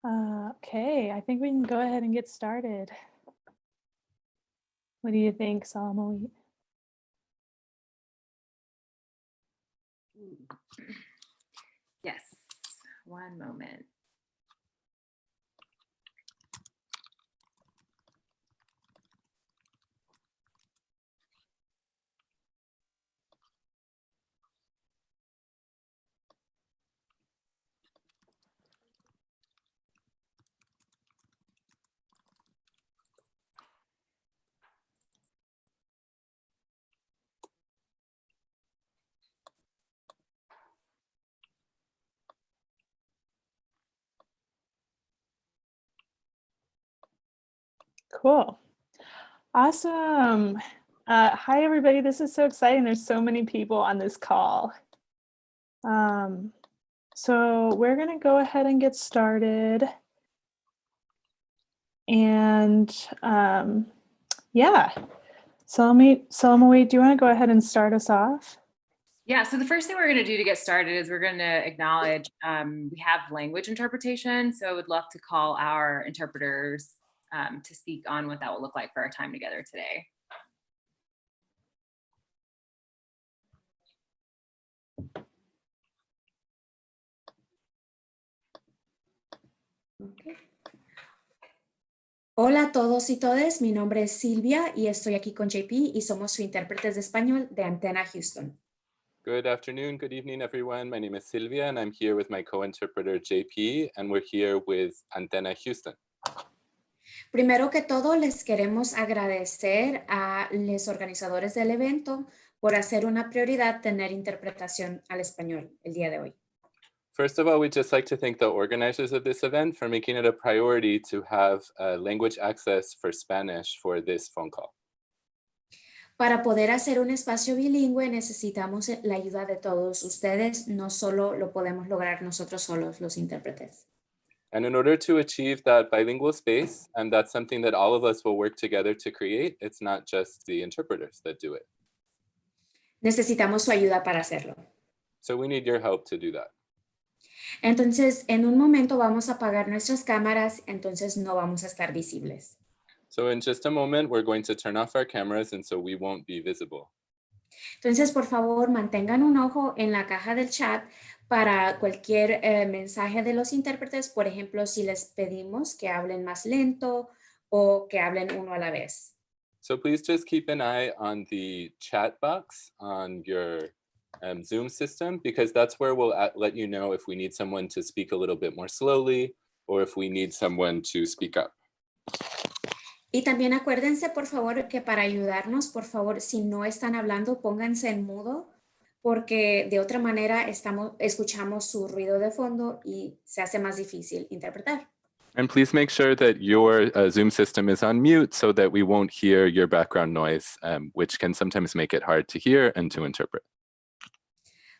Okay, I think we can go ahead and get started. What do you think, Salma? Yes, one moment. Cool. Awesome. Hi, everybody. This is so exciting. There's so many people on this call. So we're going to go ahead and get started. And yeah, Salma, do you want to go ahead and start us off? Yeah, so the first thing we're going to do to get started is we're going to acknowledge we have language interpretation. So I would love to call our interpreters to speak on what that will look like for our time together today. Okay. Hola a todos y todas, mi nombre es Silvia y estoy aquí con JP y somos su intérpretes de español de Antena Houston. Good afternoon, good evening, everyone. My name is Silvia, and I'm here with my co-interpreter, JP, and we're here with Antena Houston. Primero que todo, les queremos agradecer a los organizadores del evento por hacer una prioridad tener interpretación al español el día de hoy. First of all, we'd just like to thank the organizers of this event for making it a priority to have language access for Spanish for this phone call. Para poder hacer un espacio bilingüe necesitamos la ayuda de todos ustedes, no solo lo podemos lograr nosotros solos, los intérpretes. And in order to achieve that bilingual space, and that's something that all of us will work together to create, it's not just the interpreters that do it. Necesitamos su ayuda para hacerlo. So we need your help to do that. Entonces, en un momento vamos a apagar nuestras cámaras, entonces no vamos a estar visibles. So in just a moment, we're going to turn off our cameras, and so we won't be visible. Entonces, por favor, mantengan un ojo en la caja del chat para cualquier mensaje de los intérpretes. Por ejemplo, si les pedimos que hablen más lento o que hablen uno a la vez. So please just keep an eye on the chat box on your Zoom system, because that's where we'll let you know if we need someone to speak a little bit more slowly or if we need someone to speak up. Y también acuérdense, por favor, que para ayudarnos, por favor, si no están hablando, pónganse en mudo, porque de otra manera escuchamos su ruido de fondo y se hace más difícil interpretar. And please make sure that your Zoom system is on mute so that we won't hear your background noise, which can sometimes make it hard to hear and to interpret.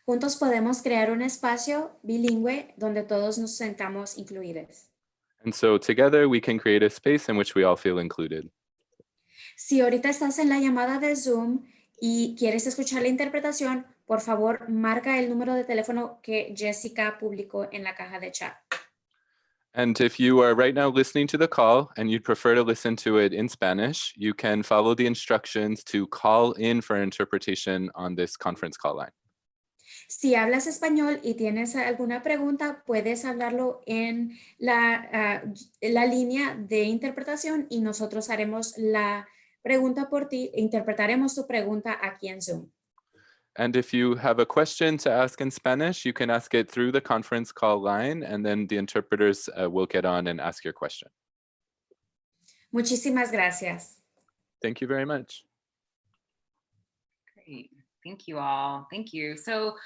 Juntos podemos crear un espacio bilingüe donde todos nos sentamos incluidos. And so together we can create a space in which we all feel included. Si ahorita estás en la llamada de Zoom y quieres escuchar la interpretación, por favor, marca el número de teléfono que Jessica publicó en la caja de chat. And if you are right now listening to the call and you'd prefer to listen to it in Spanish, you can follow the instructions to call in for interpretation on this conference call line. Si hablas español y tienes alguna pregunta, puedes hablarlo en la línea de interpretación y nosotros haremos la pregunta por ti, interpretaremos tu pregunta aquí en Zoom. And if you have a question to ask in Spanish, you can ask it through the conference call line, and then the interpreters will get on and ask your question. Muchísimas gracias. Thank you very much. Great. Thank you all. Thank you. So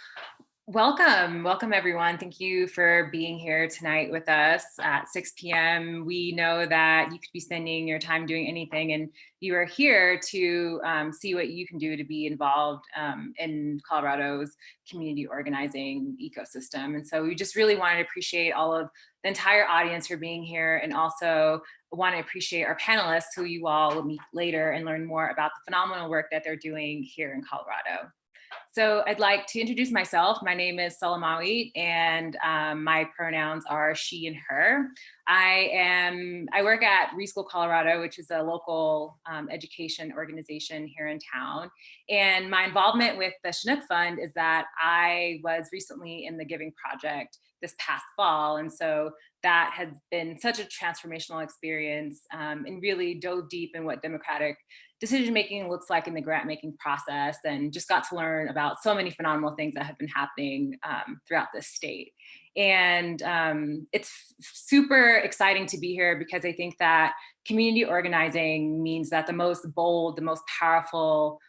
welcome everyone. Thank you for being here tonight with us at 6 p.m. We know that you could be spending your time doing anything, and you are here to see what you can do to be involved in Colorado's community organizing ecosystem. And so we just really want to appreciate all of the entire audience for being here, and also want to appreciate our panelists who you all will meet later and learn more about the phenomenal work that they're doing here in Colorado. So I'd like to introduce myself. My name is Salamawit, and my pronouns are she and her. I work at Reschool Colorado, which is a local education organization here in town. And my involvement with the Chinook Fund is that I was recently in the Giving Project this past fall. And so that has been such a transformational experience, and really dove deep in what democratic decision making looks like in the grant making process, and just got to learn about so many phenomenal things that have been happening throughout the state. And it's super exciting to be here because I think that community organizing means that the most bold, the most powerful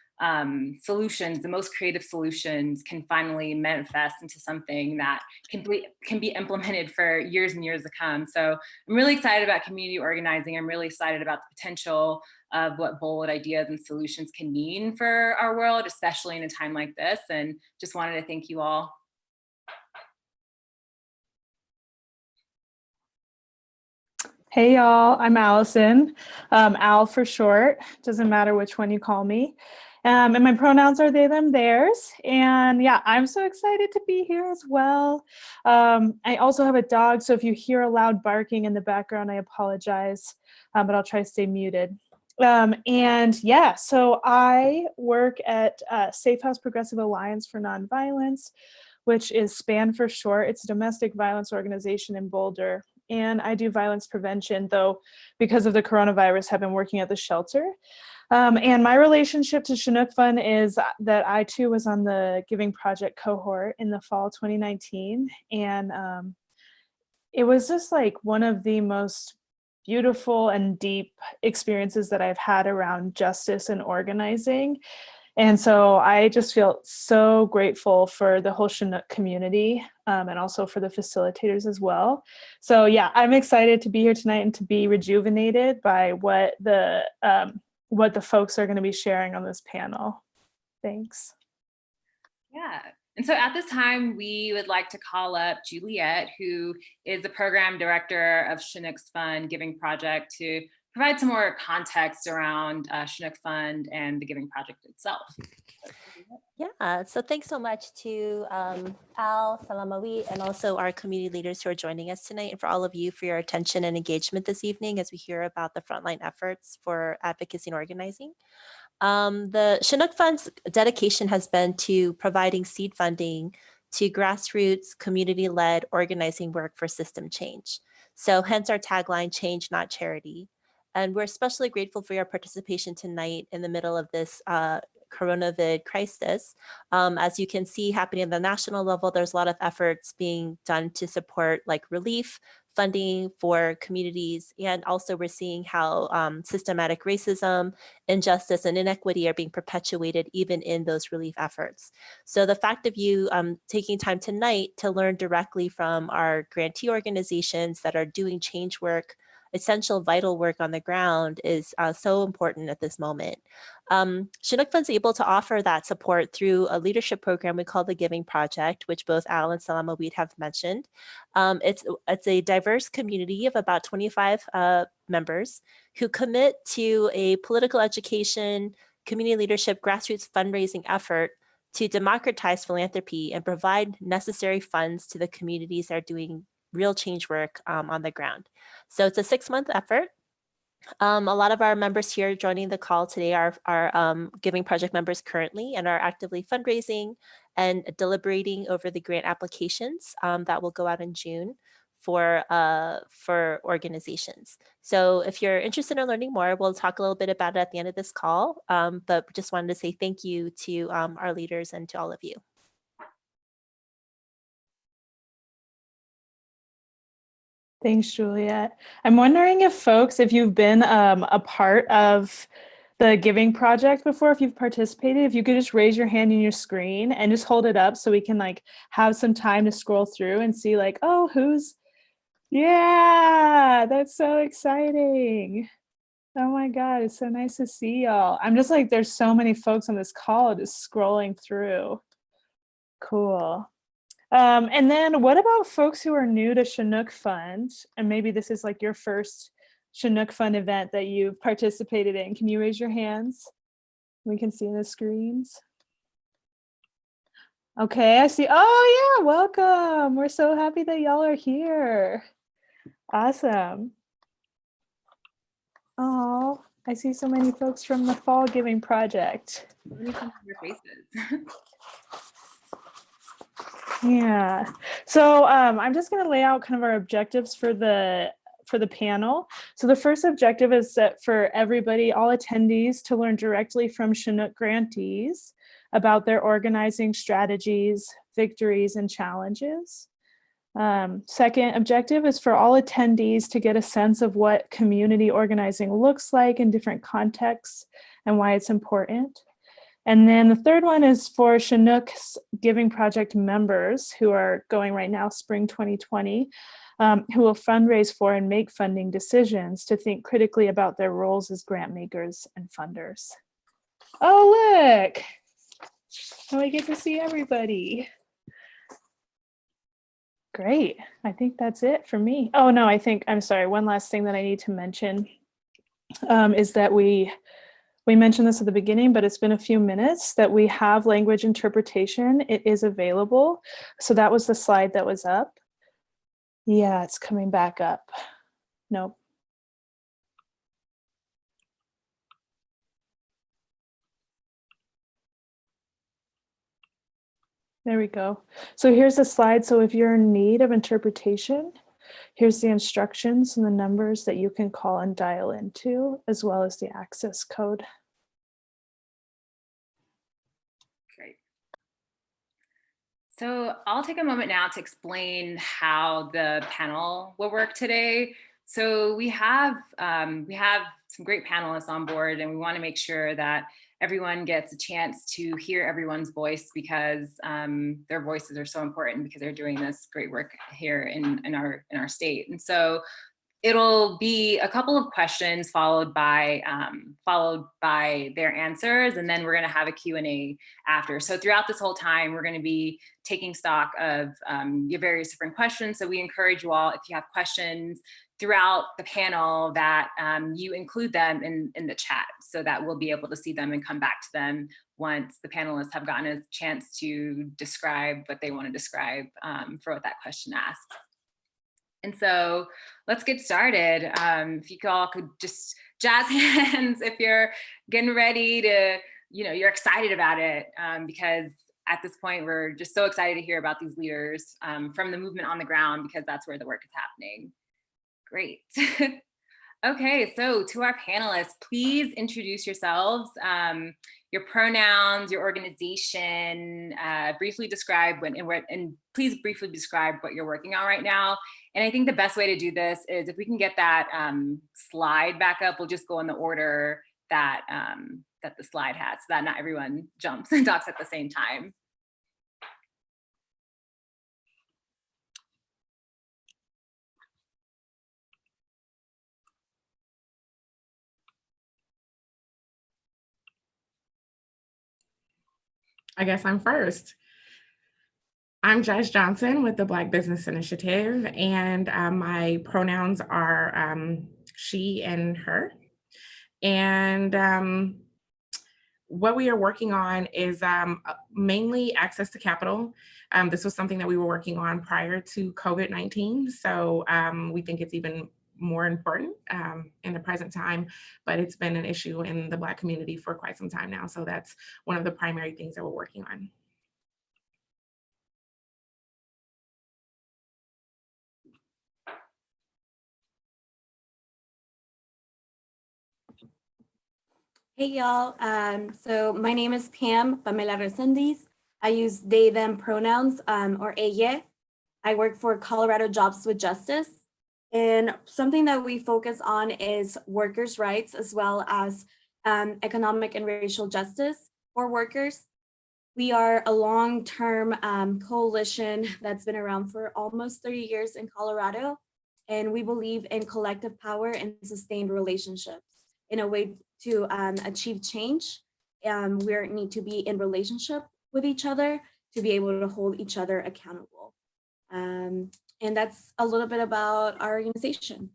solutions, the most creative solutions can finally manifest into something that can be implemented for years and years to come. So I'm really excited about community organizing. I'm really excited about the potential of what bold ideas and solutions can mean for our world, especially in a time like this. And just wanted to thank you all. Hey y'all, I'm Allison, Al for short, doesn't matter which one you call me. And my pronouns are they, them, theirs. And yeah, I'm so excited to be here as well. I also have a dog, so if you hear a loud barking in the background, I apologize, but I'll try to stay muted. And yeah, so I work at Safe House Progressive Alliance for Nonviolence, which is SPAN for short. It's a domestic violence organization in Boulder. And I do violence prevention, though because of the coronavirus, have been working at the shelter. And my relationship to Chinook Fund is that I too was on the Giving Project cohort in the fall 2019. And it was just like one of the most beautiful and deep experiences that I've had around justice and organizing. And so I just feel so grateful for the whole Chinook community, and also for the facilitators as well. So yeah, I'm excited to be here tonight and to be rejuvenated by what the folks are going to be sharing on this panel. Thanks. Yeah. And so at this time, we would like to call up Juliet, who is the program director of Chinook's Fund Giving Project, to provide some more context around Chinook Fund and the Giving Project itself. Yeah, so thanks so much to Al, Salamawi, and also our community leaders who are joining us tonight, and for all of you for your attention and engagement this evening as we hear about the frontline efforts for advocacy and organizing. The Chinook Fund's dedication has been to providing seed funding to grassroots, community-led organizing work for system change. So hence our tagline, change, not charity. And we're especially grateful for your participation tonight in the middle of this coronavirus crisis. As you can see happening at the national level, there's a lot of efforts being done to support like relief, funding for communities, and also we're seeing how systematic racism, injustice, and inequity are being perpetuated even in those relief efforts. So the fact of you taking time tonight to learn directly from our grantee organizations that are doing change work, essential vital work on the ground is so important at this moment. Chinook Fund's able to offer that support through a leadership program we call the Giving Project, which both Al and Salamawit have mentioned. It's a diverse community of about 25 members who commit to a political education, community leadership, grassroots fundraising effort to democratize philanthropy and provide necessary funds to the communities that are doing real change work on the ground. So it's a 6-month effort. A lot of our members here joining the call today are Giving Project members currently and are actively fundraising and deliberating over the grant applications that will go out in June for organizations. So if you're interested in learning more, we'll talk a little bit about it at the end of this call, but just wanted to say thank you to our leaders and to all of you. Thanks, Juliet. I'm wondering if folks, if you've been a part of the Giving Project before, if you've participated, if you could just raise your hand in your screen and just hold it up so we can like have some time to scroll through and see like, oh, yeah, that's so exciting. Oh my God, it's so nice to see y'all. I'm just like, there's so many folks on this call just scrolling through. Cool. And then what about folks who are new to Chinook Fund? And maybe this is like your first Chinook Fund event that you've participated in. Can you raise your hands? We can see the screens. Okay, I see. Oh yeah, welcome. We're so happy that y'all are here. Awesome. Oh, I see so many folks from the Fall Giving Project. Let me see your faces. Yeah. So I'm just going to lay out kind of our objectives for the panel. So the first objective is set for everybody, all attendees, to learn directly from Chinook grantees about their organizing strategies, victories, and challenges. Second objective is for all attendees to get a sense of what community organizing looks like in different contexts and why it's important. And then the third one is for Chinook's Giving Project members who are going right now, spring 2020, who will fundraise for and make funding decisions to think critically about their roles as grant makers and funders. Oh, look, now we get to see everybody. Great, I think that's it for me. Oh no, I'm sorry, one last thing that I need to mention is that we mentioned this at the beginning, but it's been a few minutes that we have language interpretation. It is available. So that was the slide that was up. Yeah, it's coming back up. Nope. There we go. So here's the slide. So if you're in need of interpretation, here's the instructions and the numbers that you can call and dial into, as well as the access code. Great. So I'll take a moment now to explain how the panel will work today. So we have some great panelists on board, and we want to make sure that everyone gets a chance to hear everyone's voice, because their voices are so important, because they're doing this great work here in our state. And so it'll be a couple of questions followed by their answers, and then we're going to have a Q&A after. So throughout this whole time, we're going to be taking stock of your various different questions. So we encourage you all, if you have questions throughout the panel, that you include them in the chat, so that we'll be able to see them and come back to them once the panelists have gotten a chance to describe what they want to describe for what that question asks. And so let's get started. If you all could just jazz hands if you're getting ready to, you're excited about it, because at this point, we're just so excited to hear about these leaders from the movement on the ground, because that's where the work is happening. Great. Okay, so to our panelists, please introduce yourselves, your pronouns, your organization, briefly describe and please briefly describe what you're working on right now. And I think the best way to do this is if we can get that slide back up, we'll just go in the order that, that the slide has, so that not everyone jumps and talks at the same time. I guess I'm first. I'm Jess Johnson with the Black Business Initiative, and my pronouns are she and her. And what we are working on is mainly access to capital. This was something that we were working on prior to COVID-19, so we think it's even more important in the present time, but it's been an issue in the Black community for quite some time now. So that's one of the primary things that we're working on. Hey y'all, so my name is Pamela Resendiz. I use they, them pronouns, or ella. I work for Colorado Jobs with Justice. And something that we focus on is workers' rights, as well as economic and racial justice for workers. We are a long-term coalition that's been around for almost 30 years in Colorado. And we believe in collective power and sustained relationships in a way to achieve change. We need to be in relationship with each other to be able to hold each other accountable. And that's a little bit about our organization.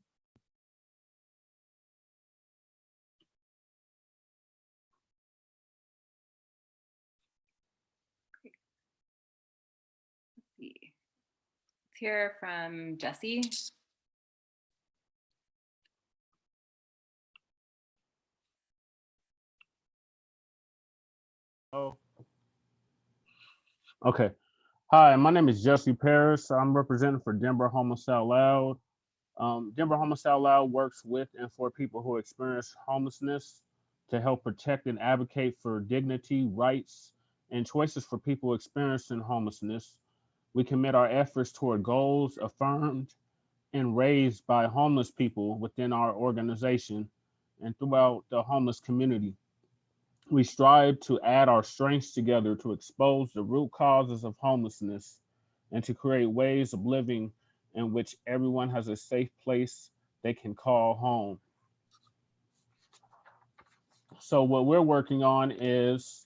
hear from Jesse. Oh, okay. Hi, my name is Jesse Paris. I'm representing for Denver Homeless Out Loud. Denver Homeless Out Loud works with and for people who experience homelessness to help protect and advocate for dignity, rights, and choices for people experiencing homelessness. We commit our efforts toward goals affirmed and raised by homeless people within our organization and throughout the homeless community. We strive to add our strengths together to expose the root causes of homelessness and to create ways of living in which everyone has a safe place they can call home. So, what we're working on is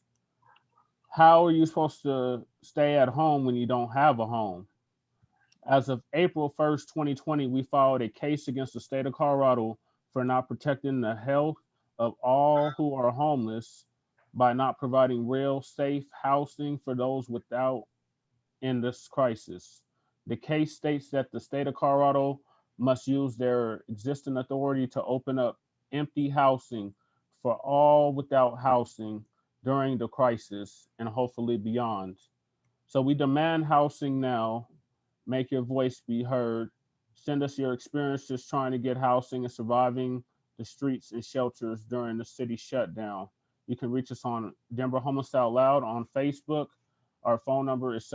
how are you supposed to stay at home when you don't have a home? As of April 1st, 2020, we filed a case against the state of Colorado for not protecting the health of all who are homeless by not providing real, safe housing for those without in this crisis. The case states that the state of Colorado must use their existing authority to open up empty housing for all without housing during the crisis and hopefully beyond. So we demand housing now. Make your voice be heard. Send us your experiences trying to get housing and surviving the streets and shelters during the city shutdown. You can reach us on Denver Homeless Out Loud on Facebook. Our phone number is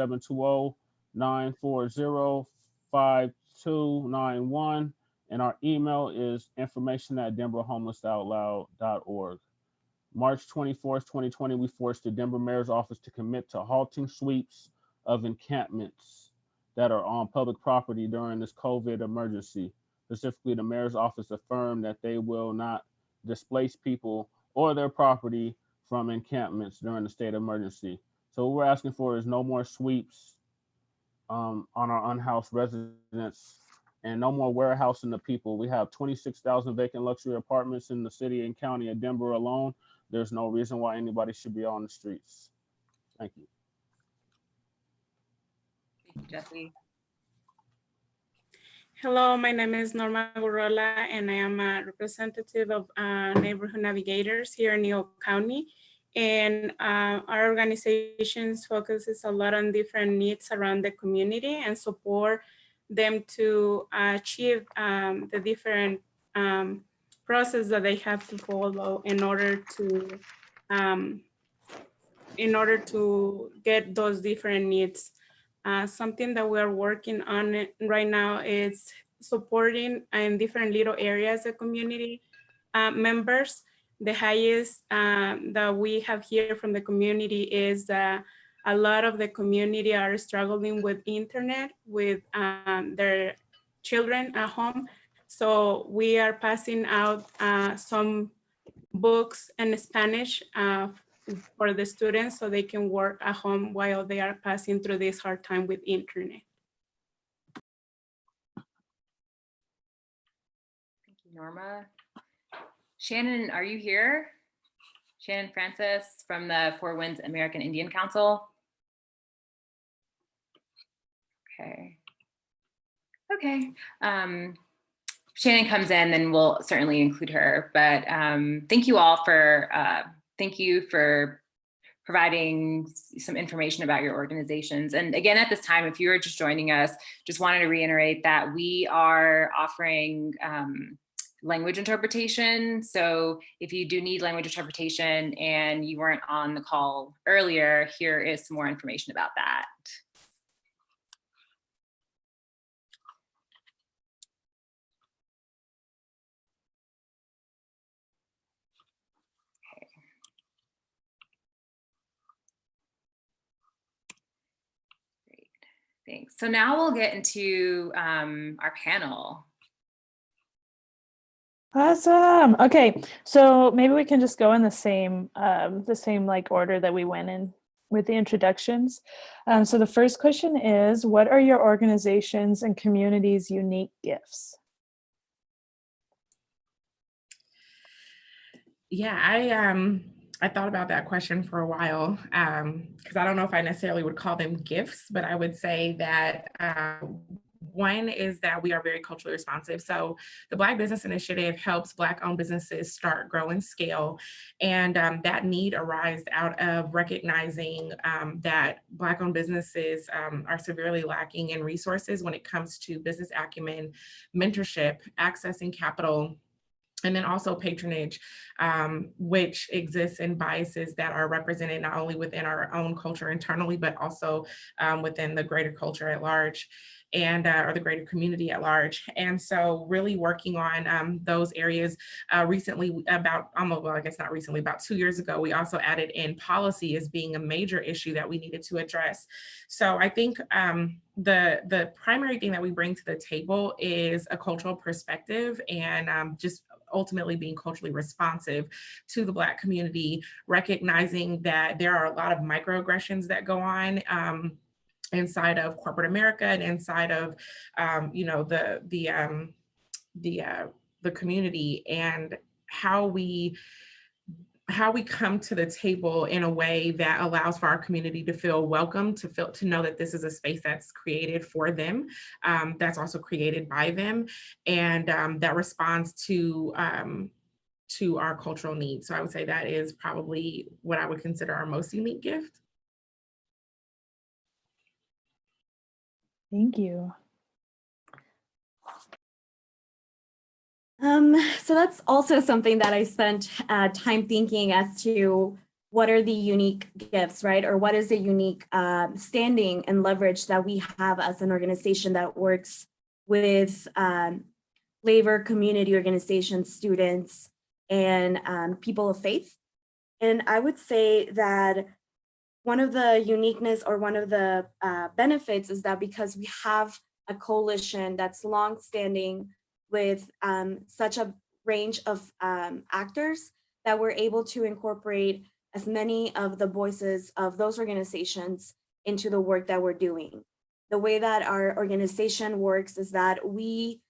720-940-5291. And our email is information@denverhomelessoutloud.org. March 24th, 2020, we forced the Denver Mayor's office to commit to halting sweeps of encampments that are on public property during this COVID emergency. Specifically, the Mayor's office affirmed that they will not displace people or their property from encampments during the state of emergency. So what we're asking for is no more sweeps on our unhoused residents and no more warehousing the people. We have 26,000 vacant luxury apartments in the city and county of Denver alone. There's no reason why anybody should be on the streets. Thank you. Thank you, Jesse. Hello, my name is Norma Gurrola, and I am a representative of Neighborhood Navigators here in Neal County. And our organization focuses a lot on different needs around the community and support them to achieve the different process that they have to follow in order to get those different needs. Something that we're working on right now is supporting in different little areas the community members. The highest that we have here from the community is that a lot of the community are struggling with internet with their children at home. So we are passing out some books in Spanish for the students so they can work at home while they are passing through this hard time with internet. Thank you, Norma. Shannon, are you here? Shannon Francis from the Four Winds American Indian Council. Okay. Okay. Shannon comes in, then we'll certainly include her. But thank you all for providing some information about your organizations. And again, at this time, if you are just joining us, just wanted to reiterate that we are offering language interpretation. So if you do need language interpretation and you weren't on the call earlier, here is some more information about that. Thanks. So now we'll get into our panel. Awesome. Okay, so maybe we can just go in the same like order that we went in with the introductions. So the first question is, what are your organizations and communities' unique gifts? Yeah, I thought about that question for a while because I don't know if I necessarily would call them gifts, but I would say that One is that we are very culturally responsive. So the Black Business Initiative helps Black-owned businesses start, grow, and scale. And that need arises out of recognizing that Black-owned businesses are severely lacking in resources when it comes to business acumen, mentorship, accessing capital, and then also patronage, which exists in biases that are represented not only within our own culture internally, but also within the greater culture at large, and or the greater community at large. And so really working on those areas recently, about I guess not recently, about 2 years ago, we also added in policy as being a major issue that we needed to address. So I think the primary thing that we bring to the table is a cultural perspective, and just ultimately being culturally responsive to the Black community, recognizing that there are a lot of microaggressions that go on inside of corporate America and inside of the community, and how we come to the table in a way that allows for our community to feel welcome, to know that this is a space that's created for them, that's also created by them, and that responds to our cultural needs. So I would say that is probably what I would consider our most unique gift. Thank you. So that's also something that I spent time thinking as to what are the unique gifts, right? Or what is the unique standing and leverage that we have as an organization that works with labor, community organizations, students, and people of faith. And I would say that one of the uniqueness or one of the benefits is that because we have a coalition that's longstanding with such a range of actors, that we're able to incorporate as many of the voices of those organizations into the work that we're doing. The way that our organization works is that we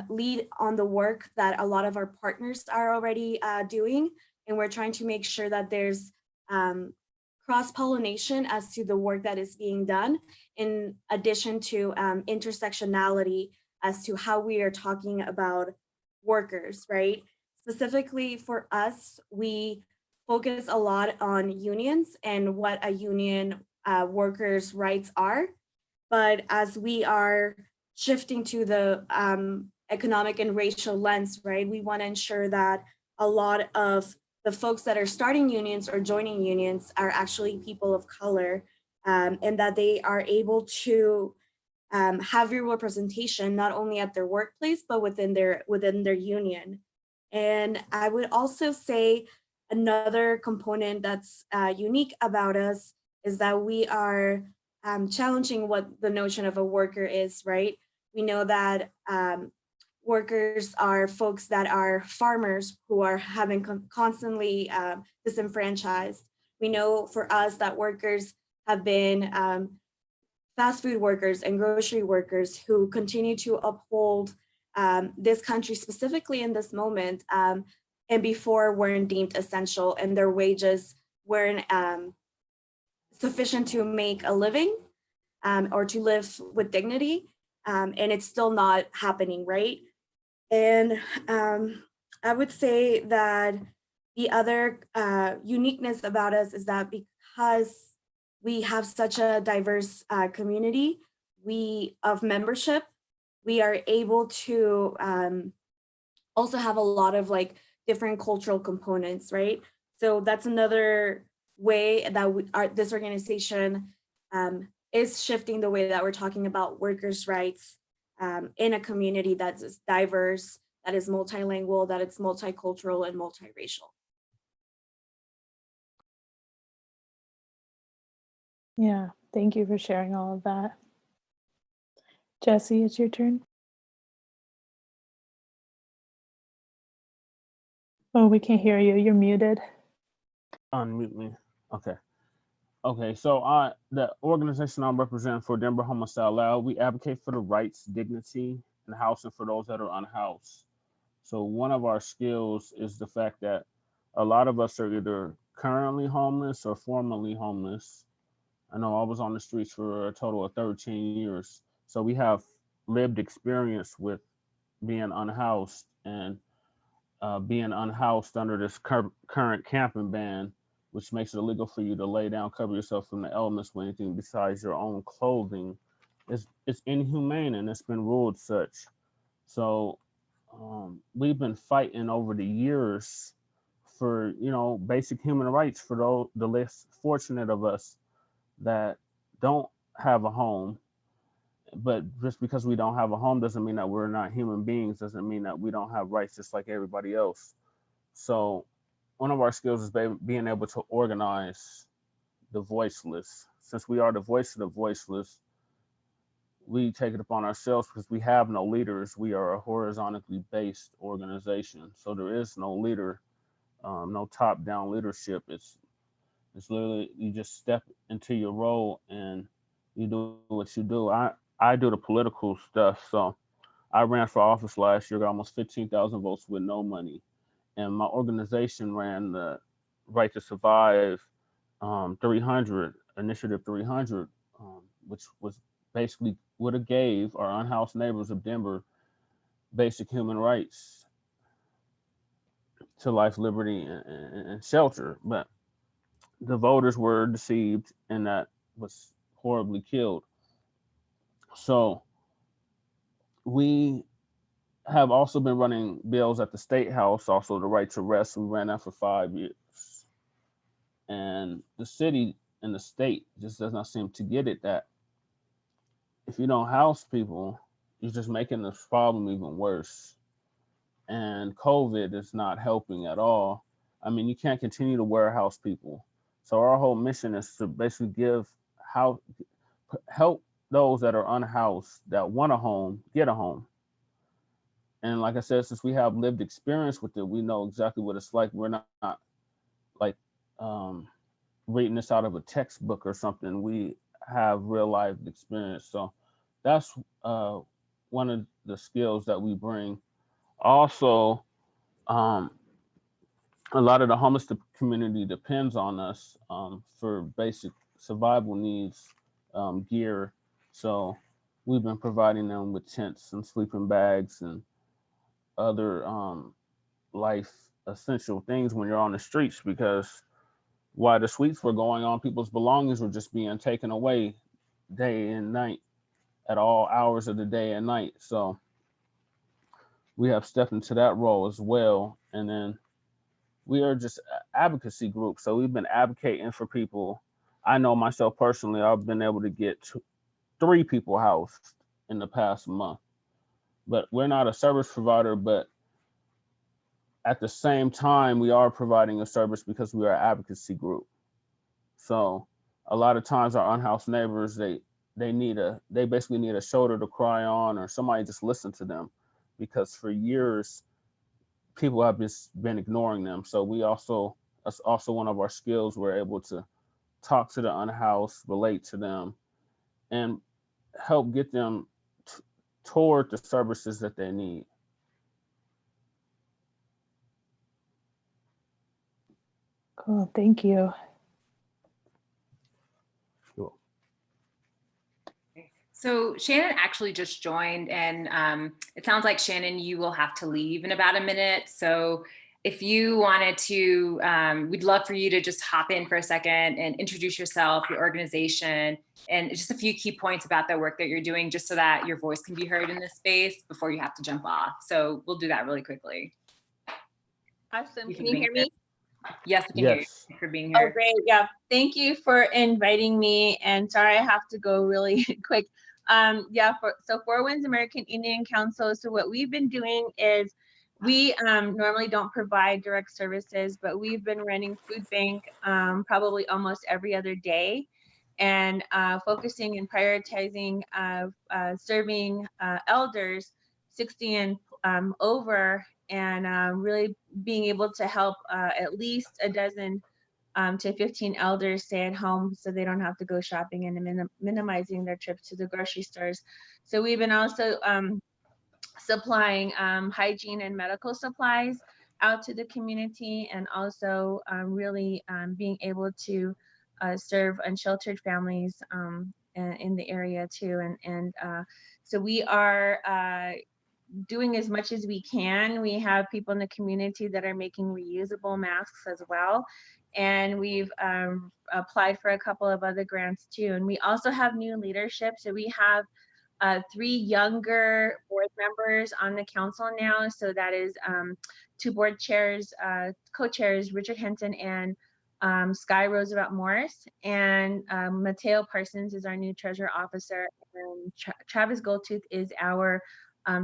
lead on the work that a lot of our partners are already doing, and we're trying to make sure that there's cross-pollination as to the work that is being done, in addition to intersectionality as to how we are talking about workers, right? Specifically for us, we focus a lot on unions and what a union workers' rights are. But as we are shifting to the economic and racial lens, right, we want to ensure that a lot of the folks that are starting unions or joining unions are actually people of color, and that they are able to have real representation, not only at their workplace, but within their union. And I would also say another component that's unique about us is that we are challenging what the notion of a worker is, right? We know that workers are folks that are farmers who are having constantly disenfranchised. We know for us that workers have been fast food workers and grocery workers who continue to uphold this country, specifically in this moment, and before weren't deemed essential, and their wages weren't sufficient to make a living or to live with dignity, and it's still not happening, right? And I would say that the other uniqueness about us is that because we have such a diverse community of membership, we are able to also have a lot of like different cultural components, right? So that's another way that this organization is shifting the way that we're talking about workers' rights in a community that's diverse, that is multilingual, that it's multicultural and multiracial. Yeah, thank you for sharing all of that. Jesse, it's your turn. Oh, we can't hear you. You're muted. Unmute me. Okay. Okay, so the organization I'm representing for Denver Homicide Out Loud, we advocate for the rights, dignity, and housing for those that are unhoused. So one of our skills is the fact that a lot of us are either currently homeless or formerly homeless. I know I was on the streets for a total of 13 years. So we have lived experience with being unhoused and being unhoused under this current camping ban, which makes it illegal for you to lay down, cover yourself from the elements with anything besides your own clothing, is inhumane, and it's been ruled such. So we've been fighting over the years for, you know, basic human rights for the less fortunate of us that don't have a home. But just because we don't have a home doesn't mean that we're not human beings, doesn't mean that we don't have rights just like everybody else. So one of our skills is being able to organize the voiceless. Since we are the voice of the voiceless, we take it upon ourselves because we have no leaders. We are a horizontally based organization. So there is no leader, no top down leadership. It's literally, you just step into your role and you do what you do. I do the political stuff. So I ran for office last year, got almost 15,000 votes with no money. And my organization ran the Right to Survive 300, Initiative 300, which was basically would have gave our unhoused neighbors of Denver basic human rights to life, liberty, and shelter. But the voters were deceived, and that was horribly killed. So we have also been running bills at the state house, also the right to rest. We ran that for 5 years. And the city and the state just does not seem to get it that if you don't house people, you're just making this problem even worse. And COVID is not helping at all. I mean, you can't continue to warehouse people. So our whole mission is to basically help those that are unhoused that want a home get a home. And like I said, since we have lived experience with it, we know exactly what it's like. We're not like reading this out of a textbook or something. We have real life experience. So that's one of the skills that we bring. Also, a lot of the homeless community depends on us for basic survival needs, gear. So we've been providing them with tents and sleeping bags and other life essential things when you're on the streets, because while the sweeps were going on, people's belongings were just being taken away day and night at all hours of the day and night. So we have stepped into that role as well. And then we are just advocacy group. So we've been advocating for people. I know myself personally, I've been able to get 3 people housed in the past month. But we're not a service provider, but at the same time, we are providing a service because we are an advocacy group. So a lot of times our unhoused neighbors, they basically need a shoulder to cry on, or somebody just listen to them, because for years people have just been ignoring them. So that's also one of our skills. We're able to talk to the unhoused, relate to them, and help get them toward the services that they need. Cool. Thank you. Sure. So Shannon actually just joined, and it sounds like, Shannon, you will have to leave in about a minute. So if you wanted to, we'd love for you to just hop in for a second and introduce yourself, your organization, and just a few key points about the work that you're doing, just so that your voice can be heard in this space before you have to jump off. So we'll do that really quickly. Awesome. You Can you hear me? Yes, we can hear you. Yes. Thanks for being Oh, here. great. Yeah. Thank you for inviting me. And sorry, I have to go really quick. So Four Winds American Indian Council. So what we've been doing is we normally don't provide direct services, but we've been running food bank probably almost every other day, and focusing and prioritizing serving elders 60 and over, and really being able to help at least a dozen to 15 elders stay at home so they don't have to go shopping, and minimizing their trips to the grocery stores. So we've been also supplying hygiene and medical supplies out to the community, and also really being able to serve unsheltered families in the area too. And so we are doing as much as we can. We have people in the community that are making reusable masks as well. And we've applied for a couple of other grants too. And we also have new leadership. So we have 3 younger board members on the council now. So that is 2 board chairs, co-chairs, Richard Henson and Sky Roosevelt Morris. And Mateo Parsons is our new treasurer officer. And Travis Goldtooth is our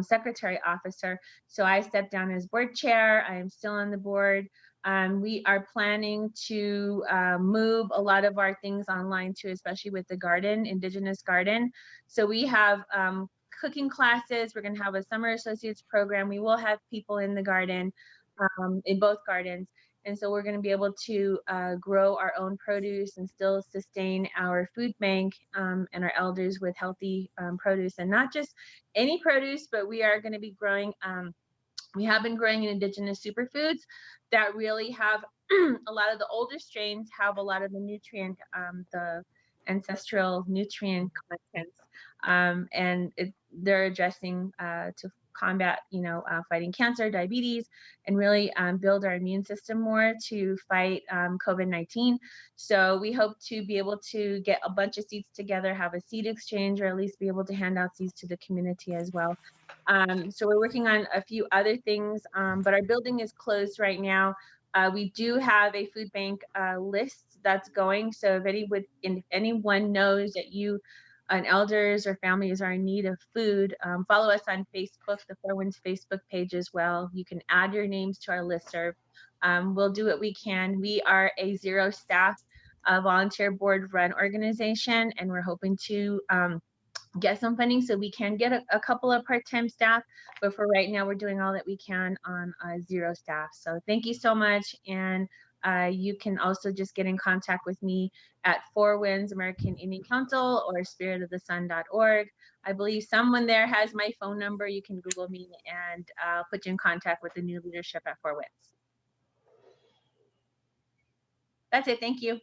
secretary officer. So I stepped down as board chair. I am still on the board. We are planning to move a lot of our things online too, especially with the garden, Indigenous garden. So we have cooking classes. We're going to have a summer associates program. We will have people in the garden, in both gardens. And so we're going to be able to grow our own produce and still sustain our food bank and our elders with healthy produce, and not just any produce, but we are going to be growing, we have been growing indigenous superfoods that really have a lot of the older strains have a lot of the nutrient, the ancestral nutrient contents, and they're addressing to combat, fighting cancer, diabetes, and really build our immune system more to fight COVID-19. So we hope to be able to get a bunch of seeds together, have a seed exchange, or at least be able to hand out seeds to the community as well. So we're working on a few other things, but our building is closed right now. We do have a food bank list that's going. So if anyone knows that you and elders or families are in need of food, follow us on Facebook, the Four Winds Facebook page as well. You can add your names to our listserv. We'll do what we can. We are a 0 staff volunteer board run organization, and we're hoping to get some funding so we can get a couple of part-time staff, but for right now we're doing all that we can on 0 staff. So thank you so much, and you can also just get in contact with me at Four Winds American Indian Council or spiritofthesun.org. I believe someone there has my phone number. You can Google me and put you in contact with the new leadership at Four Winds. That's it. Thank you.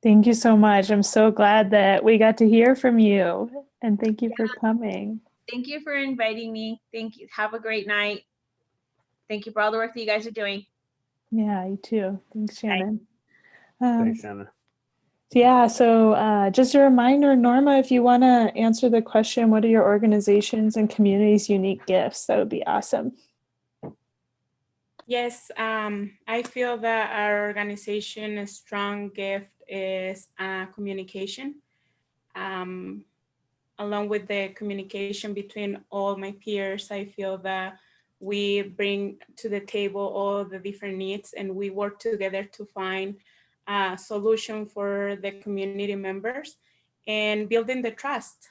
Thank you so much. I'm so glad that we got to hear from you, and thank you for coming. Thank you for inviting me. Thank you. Have a great night. Thank you for all the work that you guys are doing. Yeah, you too. Thanks, Shannon. Thanks, Shannon. Yeah, so just a reminder, Norma, if you want to answer the question, what are your organization's and community's unique gifts? That would be awesome. Yes, I feel that our organization's strong gift is communication. Along with the communication between all my peers, I feel that we bring to the table all the different needs, and we work together to find a solution for the community members and building the trust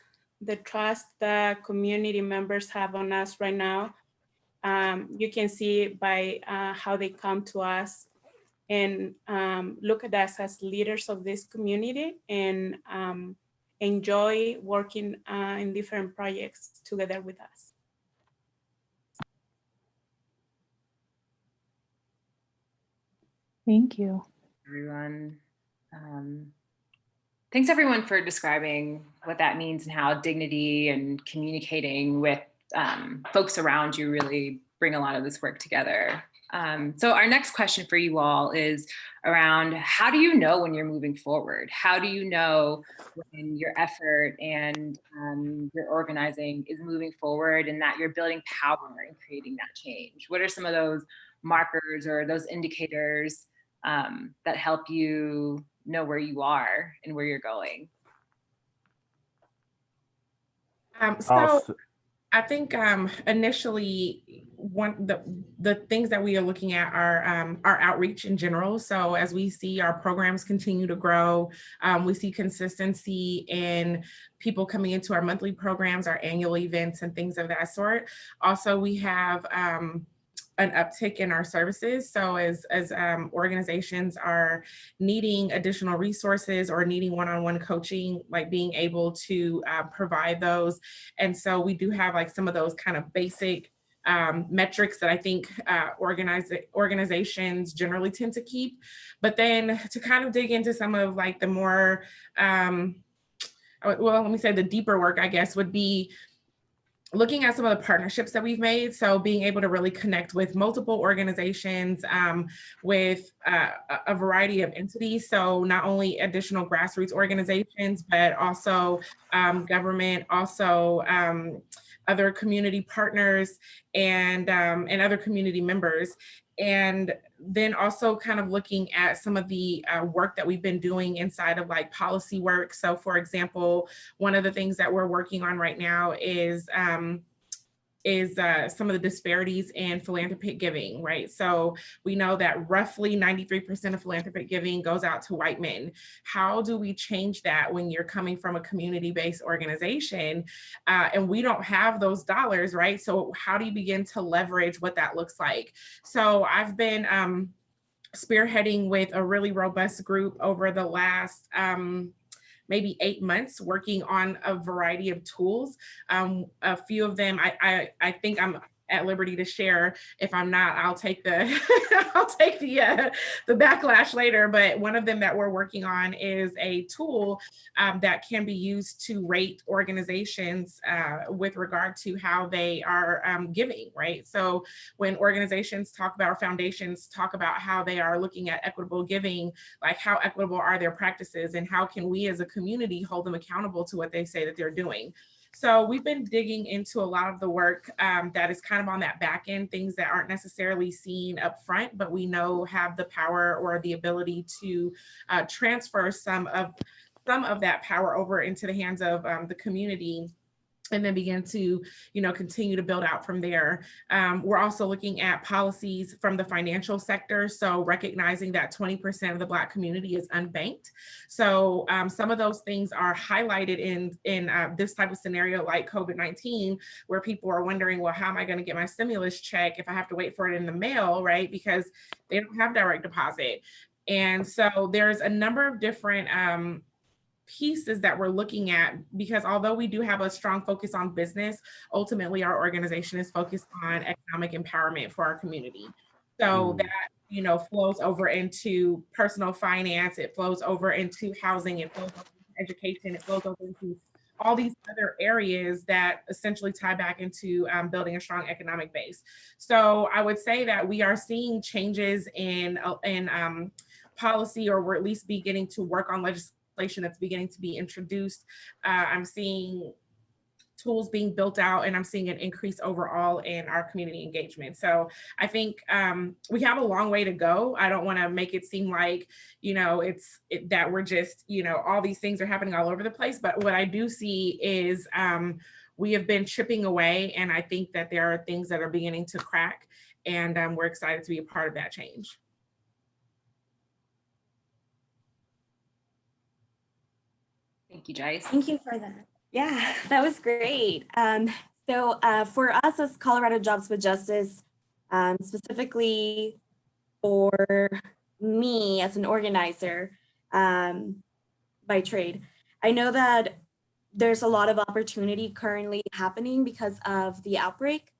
that community members have on us right now. You can see it by how they come to us and look at us as leaders of this community, and enjoy working in different projects together with us. Thank you. Everyone. Thanks everyone for describing what that means and how dignity and communicating with folks around you really bring a lot of this work together. So our next question for you all is around, how do you know when you're moving forward? How do you know when your effort and your organizing is moving forward and that you're building power and creating that change? What are some of those markers or those indicators that help you know where you are and where you're going? So I think initially the things that we are looking at are our outreach in general. So as we see our programs continue to grow, we see consistency in people coming into our monthly programs, our annual events, and things of that sort. Also, we have an uptick in our services. So as organizations are needing additional resources or needing one-on-one coaching, like being able to provide those. And so we do have like some of those kind of basic metrics that I think organizations generally tend to keep. But then to kind of dig into some of like the more, well, let me say the deeper work, I guess, would be looking at some of the partnerships that we've made. So being able to really connect with multiple organizations, with a variety of entities. So not only additional grassroots organizations, but also government, also other community partners and other community members. And then also kind of looking at some of the work that we've been doing inside of like policy work. So for example, one of the things that we're working on right now is some of the disparities in philanthropic giving, right? So we know that roughly 93% of philanthropic giving goes out to white men. How do we change that when you're coming from a community-based organization and we don't have those dollars, right? So how do you begin to leverage what that looks like? So I've been spearheading with a really robust group over the last maybe 8 months, working on a variety of tools. A few of them, I think I'm at liberty to share. If I'm not, I'll take the I'll take the backlash later. But one of them that we're working on is a tool that can be used to rate organizations with regard to how they are giving, right? So when organizations talk about, or foundations talk about how they are looking at equitable giving, like how equitable are their practices and how can we as a community hold them accountable to what they say that they're doing. So we've been digging into a lot of the work that is kind of on that back end, things that aren't necessarily seen up front, but we know have the power or the ability to transfer some of that power over into the hands of the community, and then begin to, continue to build out from there. We're also looking at policies from the financial sector. So recognizing that 20% of the Black community is unbanked. So some of those things are highlighted in this type of scenario like COVID-19, where people are wondering, well, how am I going to get my stimulus check if I have to wait for it in the mail, right? Because they don't have direct deposit. And so there's a number of different pieces that we're looking at, because although we do have a strong focus on business, ultimately our organization is focused on economic empowerment for our community. So that, flows over into personal finance, it flows over into housing, it flows over into education, it flows over into all these other areas that essentially tie back into building a strong economic base. So I would say that we are seeing changes in policy, or we're at least beginning to work on legislation that's beginning to be introduced. I'm seeing tools being built out, and I'm seeing an increase overall in our community engagement. So I think we have a long way to go. I don't want to make it seem like, that we're just, all these things are happening all over the place. But what I do see is we have been chipping away, and I think that there are things that are beginning to crack, and we're excited to be a part of that change. Thank you, Joyce. Thank you for that. Yeah, that was great. So for us as Colorado Jobs with Justice, specifically for me as an organizer by trade, I know that there's a lot of opportunity currently happening because of the outbreak.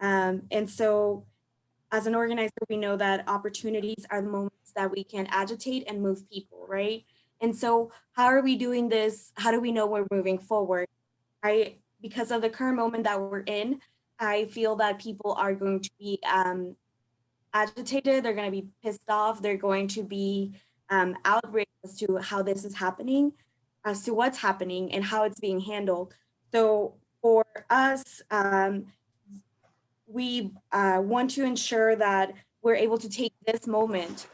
And so as an organizer, we know that opportunities are the moments that we can agitate and move people, right? And so how are we doing this? How do we know we're moving forward? Because of the current moment that we're in, I feel that people are going to be agitated, they're going to be pissed off, they're going to be outraged as to how this is happening, as to what's happening and how it's being handled. So for us, we want to ensure that we're able to take this moment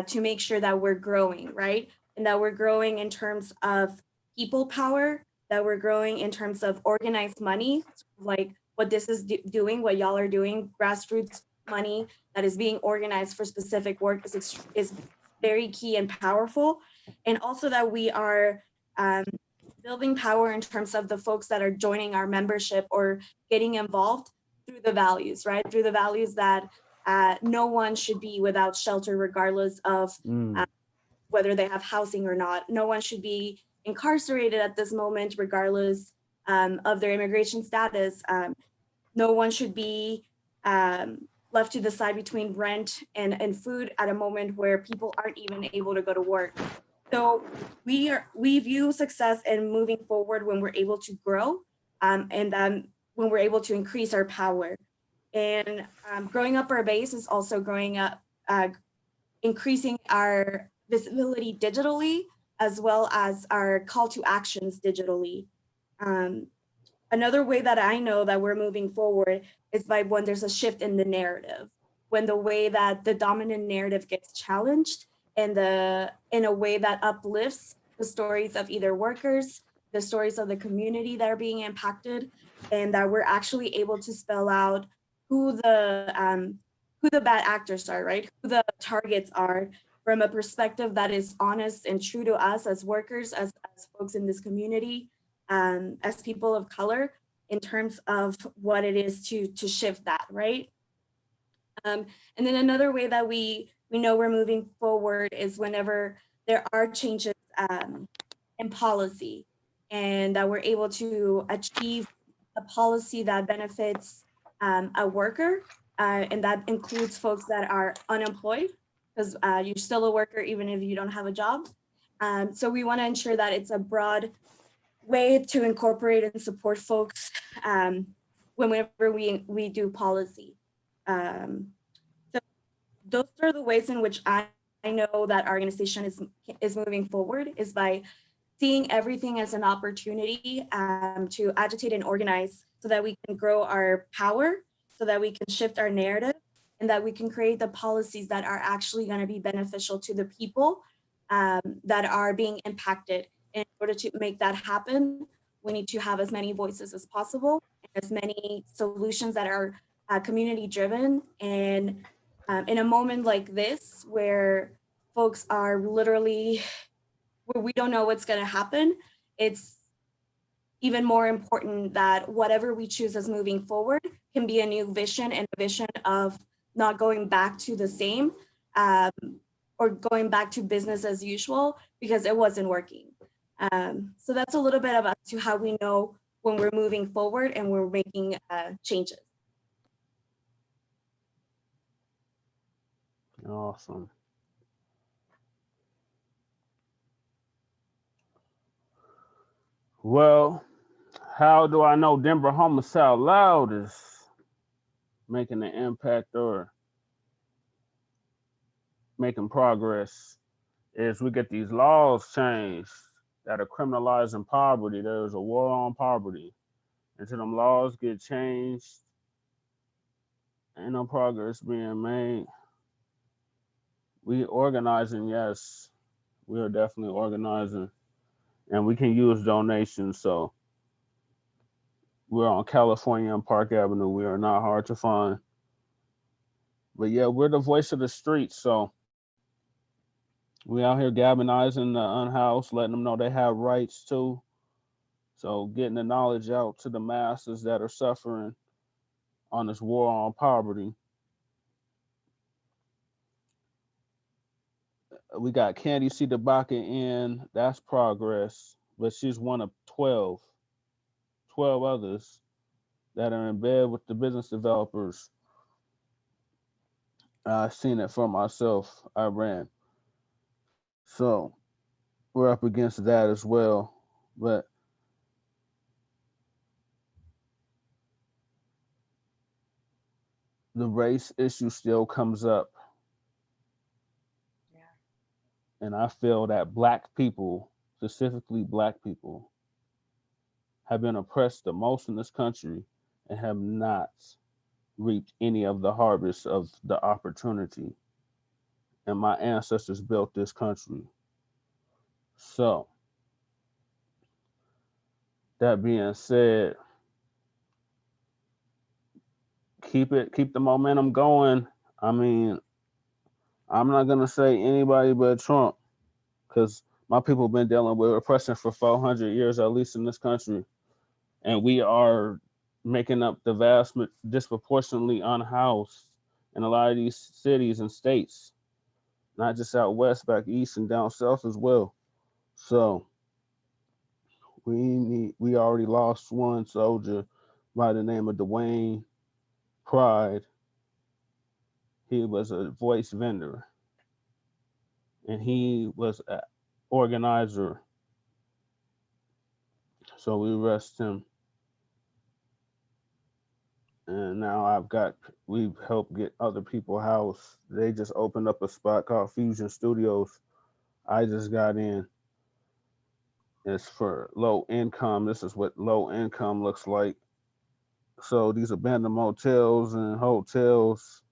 to make sure that we're growing, right? And that we're growing in terms of people power, that we're growing in terms of organized money, like what this is doing, what y'all are doing, grassroots money that is being organized for specific work is very key and powerful. And also that we are building power in terms of the folks that are joining our membership or getting involved through the values, right? Through the values that no one should be without shelter, regardless of whether they have housing or not. No one should be incarcerated at this moment, regardless of their immigration status. No one should be left to decide between rent and food at a moment where people aren't even able to go to work. So we view success and moving forward when we're able to grow, and when we're able to increase our power. And growing up our base is also growing up, increasing our visibility digitally, as well as our call to actions digitally. Another way that I know that we're moving forward is by when there's a shift in the narrative, when the way that the dominant narrative gets challenged and in a way that uplifts the stories of either workers, the stories of the community that are being impacted, and that we're actually able to spell out who the bad actors are, right? Who the targets are from a perspective that is honest and true to us as workers, as folks in this community, as people of color, in terms of what it is to shift that, right? And then another way that we know we're moving forward is whenever there are changes in policy, and that we're able to achieve a policy that benefits a worker, and that includes folks that are unemployed, because you're still a worker even if you don't have a job. So we want to ensure that it's a broad way to incorporate and support folks whenever we do policy. So those are the ways in which I know that our organization is moving forward, is by seeing everything as an opportunity to agitate and organize so that we can grow our power, so that we can shift our narrative, and that we can create the policies that are actually going to be beneficial to the people that are being impacted. In order to make that happen, we need to have as many voices as possible, and as many solutions that are community driven. And in a moment like this, where folks are literally, where we don't know what's going to happen, it's even more important that whatever we choose as moving forward can be a new vision, and a vision of not going back to the same or going back to business as usual because it wasn't working. So that's a little bit about to how we know when we're moving forward and we're making changes. Awesome. Well, how do I know Denver Homicide Loud is making an impact or making progress? Is we get these laws changed that are criminalizing poverty. There's a war on poverty. Until them laws get changed, ain't no progress being made. We organizing, yes. We are definitely organizing. And we can use donations. So we're on California and Park Avenue. We are not hard to find. But yeah, we're the voice of the streets. So we out here galvanizing the unhoused, letting them know they have rights too. So getting the knowledge out to the masses that are suffering on this war on poverty. We got Candy C. DeBaca in. That's progress. But she's one of 12 others that are in bed with the business developers. I've seen it for myself. I ran. So we're up against that as well. But the race issue still comes up. Yeah. And I feel that Black people, specifically Black people, have been oppressed the most in this country and have not reaped any of the harvest of the opportunity. And my ancestors built this country. So, that being said, keep the momentum going. I mean, I'm not gonna say anybody but Trump, because my people have been dealing with oppression for 400 years, at least in this country. And we are making up the vast, disproportionately unhoused in a lot of these cities and states, not just out west, back east and down south as well. So we already lost one soldier by the name of Dwayne Pride He was a voice vendor, and he was an organizer. So we arrest him. And now we've helped get other people house. They just opened up a spot called Fusion Studios. I just got in. It's for low income. This is what low income looks like. So these abandoned motels and hotels,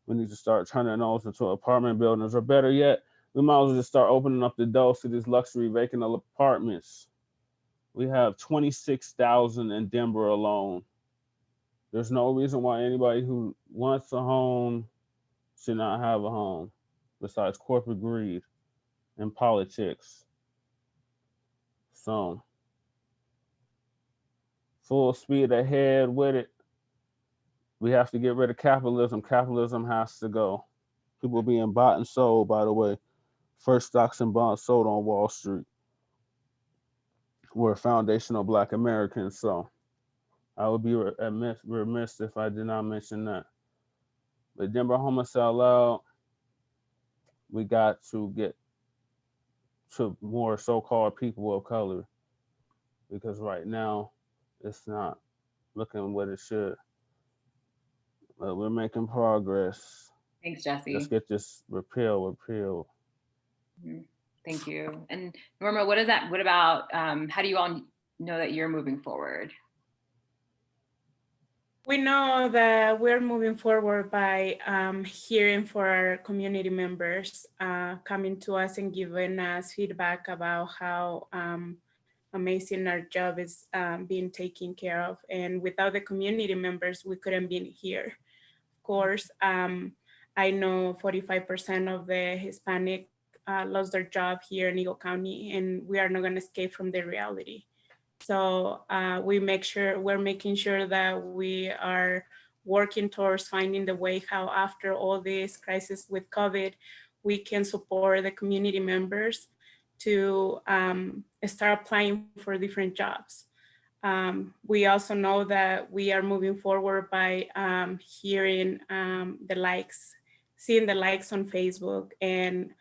we need to start turning those into apartment buildings, or better yet, we might as well just start opening up the doors to these luxury vacant apartments. We have 26,000 in Denver alone. There's no reason why anybody who wants a home should not have a home, besides corporate greed and politics. So, full speed ahead with it. We have to get rid of capitalism. Capitalism has to go. People being bought and sold, by the way. First stocks and bonds sold on Wall Street. We're foundational Black Americans, so I would be remiss if I did not mention that. But Denver Homicide Loud, we got to get to more so-called people of color, because right now it's not looking what it should. But we're making progress. Thanks, Jesse. Let's get this repealed. Thank you. And Norma, what about, how do you all know that you're moving forward? We know that we're moving forward by hearing for our community members coming to us and giving us feedback about how amazing our job is being taken care of. And without the community members, we couldn't be here. Of course, I know 45% of the Hispanic lost their job here in Eagle County, and we are not going to escape from the reality. So we're making sure that we are working towards finding the way how after all this crisis with COVID, we can support the community members to start applying for different jobs. We also know that we are moving forward by hearing seeing the likes on Facebook, and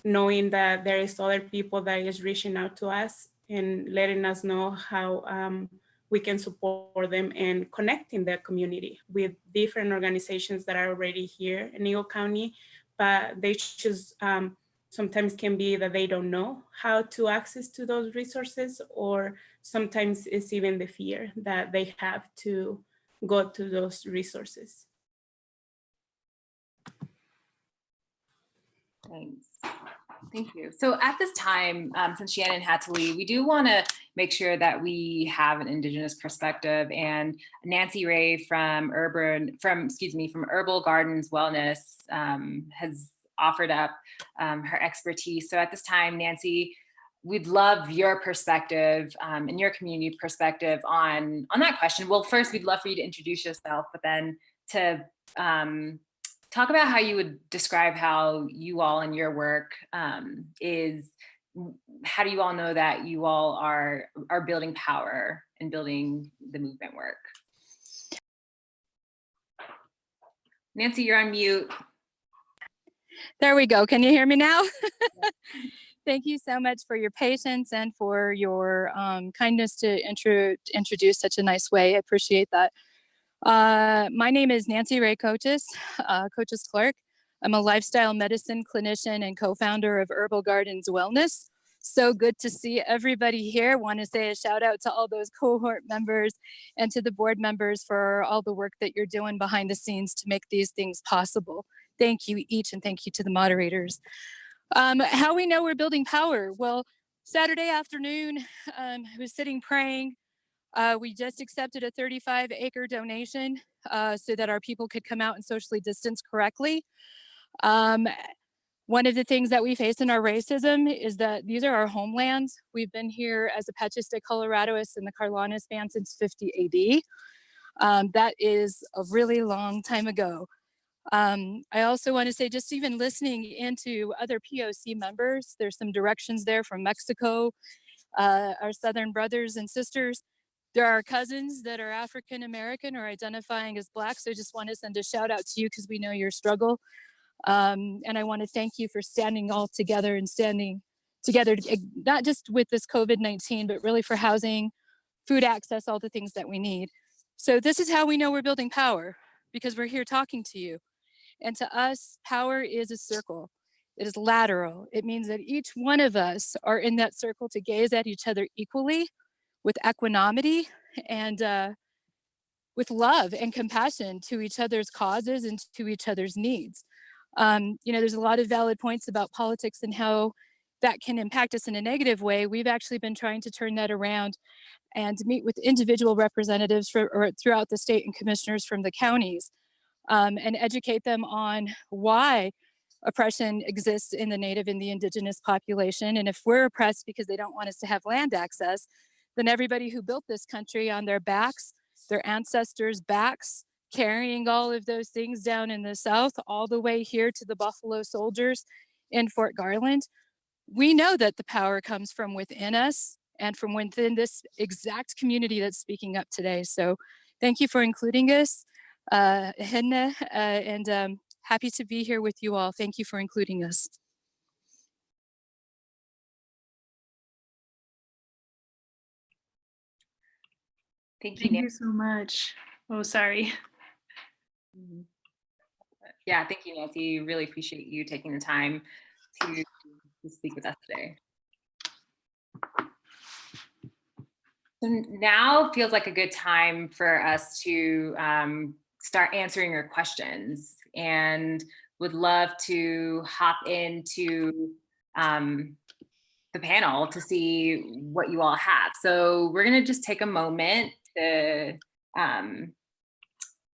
knowing that there is other people that is reaching out to us and letting us know how we can support them and connecting the community with different organizations that are already here in Eagle County, but they just sometimes can be that they don't know how to access to those resources, or sometimes it's even the fear that they have to go to those resources. Thanks. Thank you. So at this time, since Shannon had to leave, we do want to make sure that we have an Indigenous perspective, and Nancy Ray from Herbal Gardens Wellness has offered up her expertise. So at this time, Nancy, we'd love your perspective and your community perspective on that question. Well, first, we'd love for you to introduce yourself, but then to talk about how you would describe how you all in your work how do you all know that you all are building power and building the movement work? Nancy, you're on mute. There we go. Can you hear me now? Thank you so much for your patience and for your kindness to introduce such a nice way. I appreciate that. My name is Nancy Ray Coates, Coates Clark. I'm a lifestyle medicine clinician and co-founder of Herbal Gardens Wellness. So good to see everybody here. Want to say a shout out to all those cohort members and to the board members for all the work that you're doing behind the scenes to make these things possible. Thank you each, and thank you to the moderators. How we know we're building power? Well, Saturday afternoon, I was sitting praying. We just accepted a 35-acre donation so that our people could come out and socially distance correctly. One of the things that we face in our racism is that these are our homelands. We've been here as Apaches de Coloradoists in the Carlinas band since 50 AD. That is a really long time ago. I also want to say, just even listening into other POC members, there's some directions there from Mexico, our Southern brothers and sisters. There are cousins that are African American or identifying as Black. So I just want to send a shout out to you because we know your struggle. And I want to thank you for standing all together and standing together, not just with this COVID-19, but really for housing, food access, all the things that we need. So this is how we know we're building power, because we're here talking to you. And to us, power is a circle. It is lateral. It means that each one of us are in that circle to gaze at each other equally, with equanimity, and with love and compassion to each other's causes and to each other's needs. There's a lot of valid points about politics and how that can impact us in a negative way. We've actually been trying to turn that around and meet with individual representatives throughout the state and commissioners from the counties, and educate them on why oppression exists in the Native and the Indigenous population. And if we're oppressed because they don't want us to have land access, then everybody who built this country on their backs, their ancestors' backs, carrying all of those things down in the South, all the way here to the Buffalo Soldiers in Fort Garland, we know that the power comes from within us and from within this exact community that's speaking up today. So thank you for including us, Hedna, and happy to be here with you all. Thank you for including us. Thank you, Thank you Nancy. so much. Oh, sorry. Yeah, thank you, Nancy. Really appreciate you taking the time to speak with us today. So now feels like a good time for us to start answering your questions, and would love to hop into the panel to see what you all have. So we're gonna just take a moment to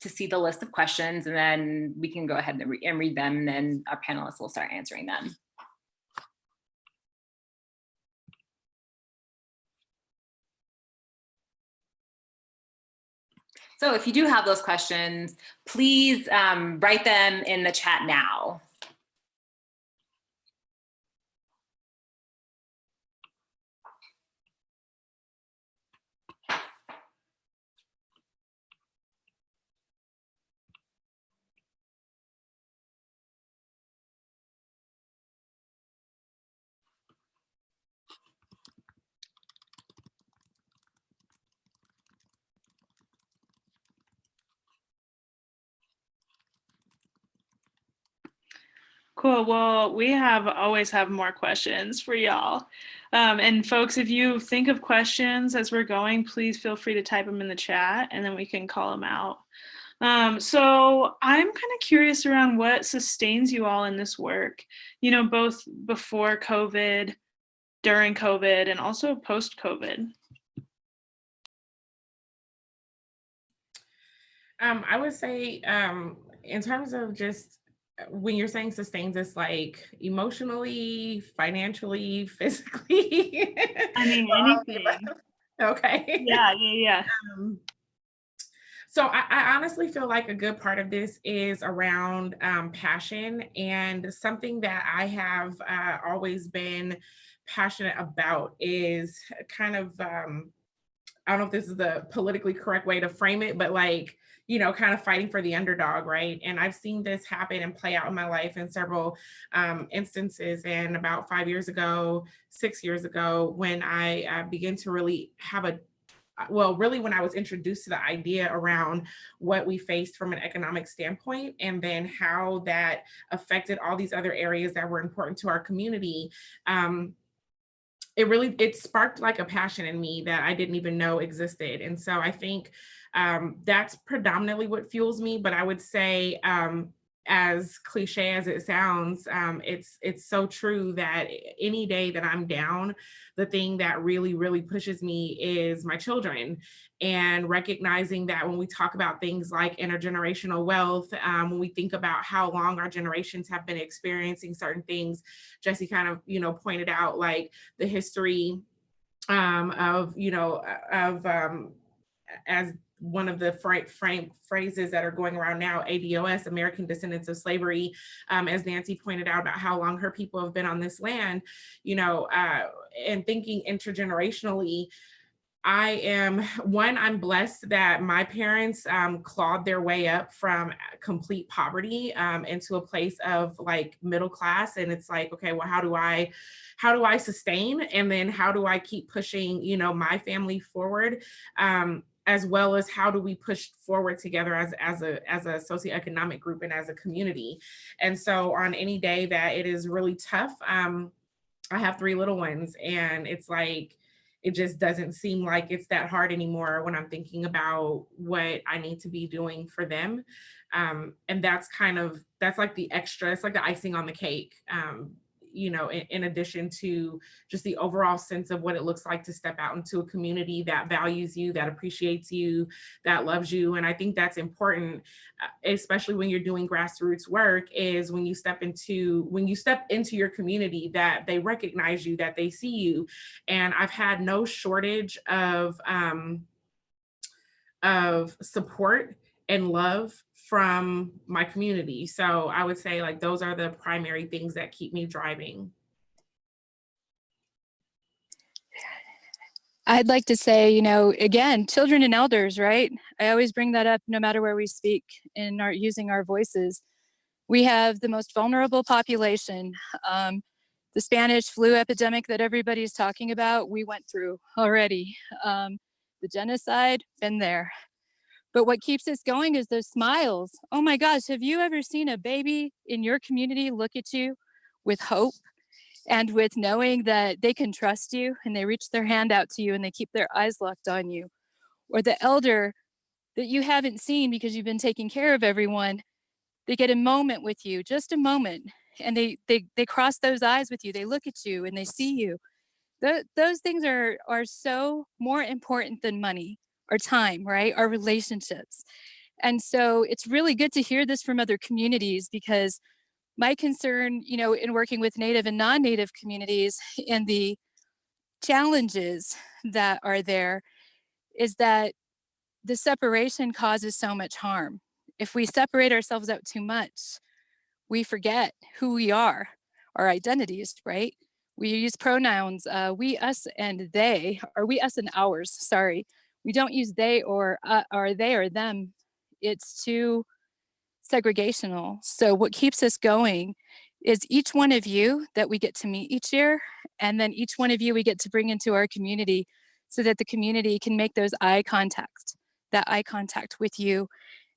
see the list of questions, and then we can go ahead and read them, and then our panelists will start answering them. So if you do have those questions, please write them in the chat now. Cool. Well, we always have more questions for y'all. And folks, if you think of questions as we're going, please feel free to type them in the chat and then we can call them out. So I'm kind of curious around what sustains you all in this work, both before COVID, during COVID, and also post-COVID. I would say in terms of just when you're saying sustains us, like emotionally, financially, physically. I mean, anything. Okay. Yeah. So I honestly feel like a good part of this is around passion, and something that I have always been passionate about is kind of, I don't know if this is the politically correct way to frame it, but like, kind of fighting for the underdog, right? And I've seen this happen and play out in my life in several instances. And about 5 years ago, 6 years ago, when I began to really have really when I was introduced to the idea around what we faced from an economic standpoint, and then how that affected all these other areas that were important to our community, it sparked like a passion in me that I didn't even know existed. And so I think that's predominantly what fuels me. But I would say, as cliche as it sounds, it's so true that any day that I'm down, the thing that really, really pushes me is my children. And recognizing that when we talk about things like intergenerational wealth, when we think about how long our generations have been experiencing certain things, Jesse kind of, pointed out like the history of as one of the phrases that are going around now, ADOS, American Descendants of Slavery, as Nancy pointed out about how long her people have been on this land, and thinking intergenerationally, I'm blessed that my parents clawed their way up from complete poverty into a place of like middle class. And it's like, okay, well, how do I sustain? And then how do I keep pushing, you know, my family forward? As well as how do we push forward together as a socioeconomic group and as a community. And so on any day that it is really tough, I have 3 little ones, and it's like, it just doesn't seem like it's that hard anymore when I'm thinking about what I need to be doing for them. And that's like the extra, it's like the icing on the cake, you know, in addition to just the overall sense of what it looks like to step out into a community that values you, that appreciates you, that loves you. And I think that's important, especially when you're doing grassroots work, is when you step into your community, that they recognize you, that they see you. And I've had no shortage of support and love from my community. So I would say like those are the primary things that keep me driving. I'd like to say, you know, again, children and elders, right? I always bring that up no matter where we speak in our using our voices. We have the most vulnerable population. The Spanish flu epidemic that everybody's talking about, we went through already. The genocide, been there. But what keeps us going is those smiles. Oh my gosh, have you ever seen a baby in your community look at you with hope and with knowing that they can trust you, and they reach their hand out to you and they keep their eyes locked on you? Or the elder that you haven't seen because you've been taking care of everyone, they get a moment with you, just a moment, and they cross those eyes with you, they look at you and they see you. Those things are so more important than money or time, right? Our relationships. And so it's really good to hear this from other communities, because my concern, you know, in working with Native and non-Native communities and the challenges that are there, is that the separation causes so much harm. If we separate ourselves out too much, we forget who we are, our identities, right? We use pronouns, we, us, and they, or we, us, and ours, sorry. We don't use they or they or them. It's too segregational. So what keeps us going is each one of you that we get to meet each year, and then each one of you we get to bring into our community, so that the community can make that eye contact with you,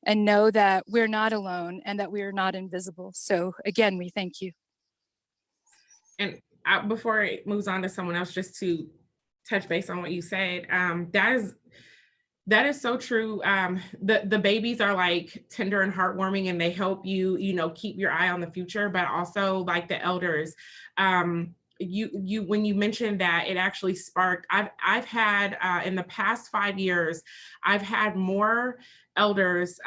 and know that we're not alone and that we are not invisible. So again, we thank you. And before it moves on to someone else, just to touch base on what you said, that is so true. The babies are like tender and heartwarming, and they help you, you know, keep your eye on the future, but also like the elders. You when you mentioned that, it actually sparked, I've had in the past 5 years, I've had more elders,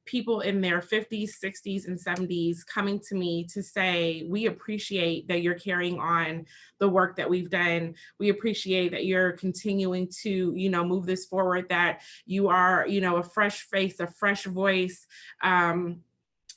people in their 50s, 60s, and 70s coming to me to say, we appreciate that you're carrying on the work that we've done. We appreciate that you're continuing to, you know, move this forward, that you are, you know, a fresh face, a fresh voice,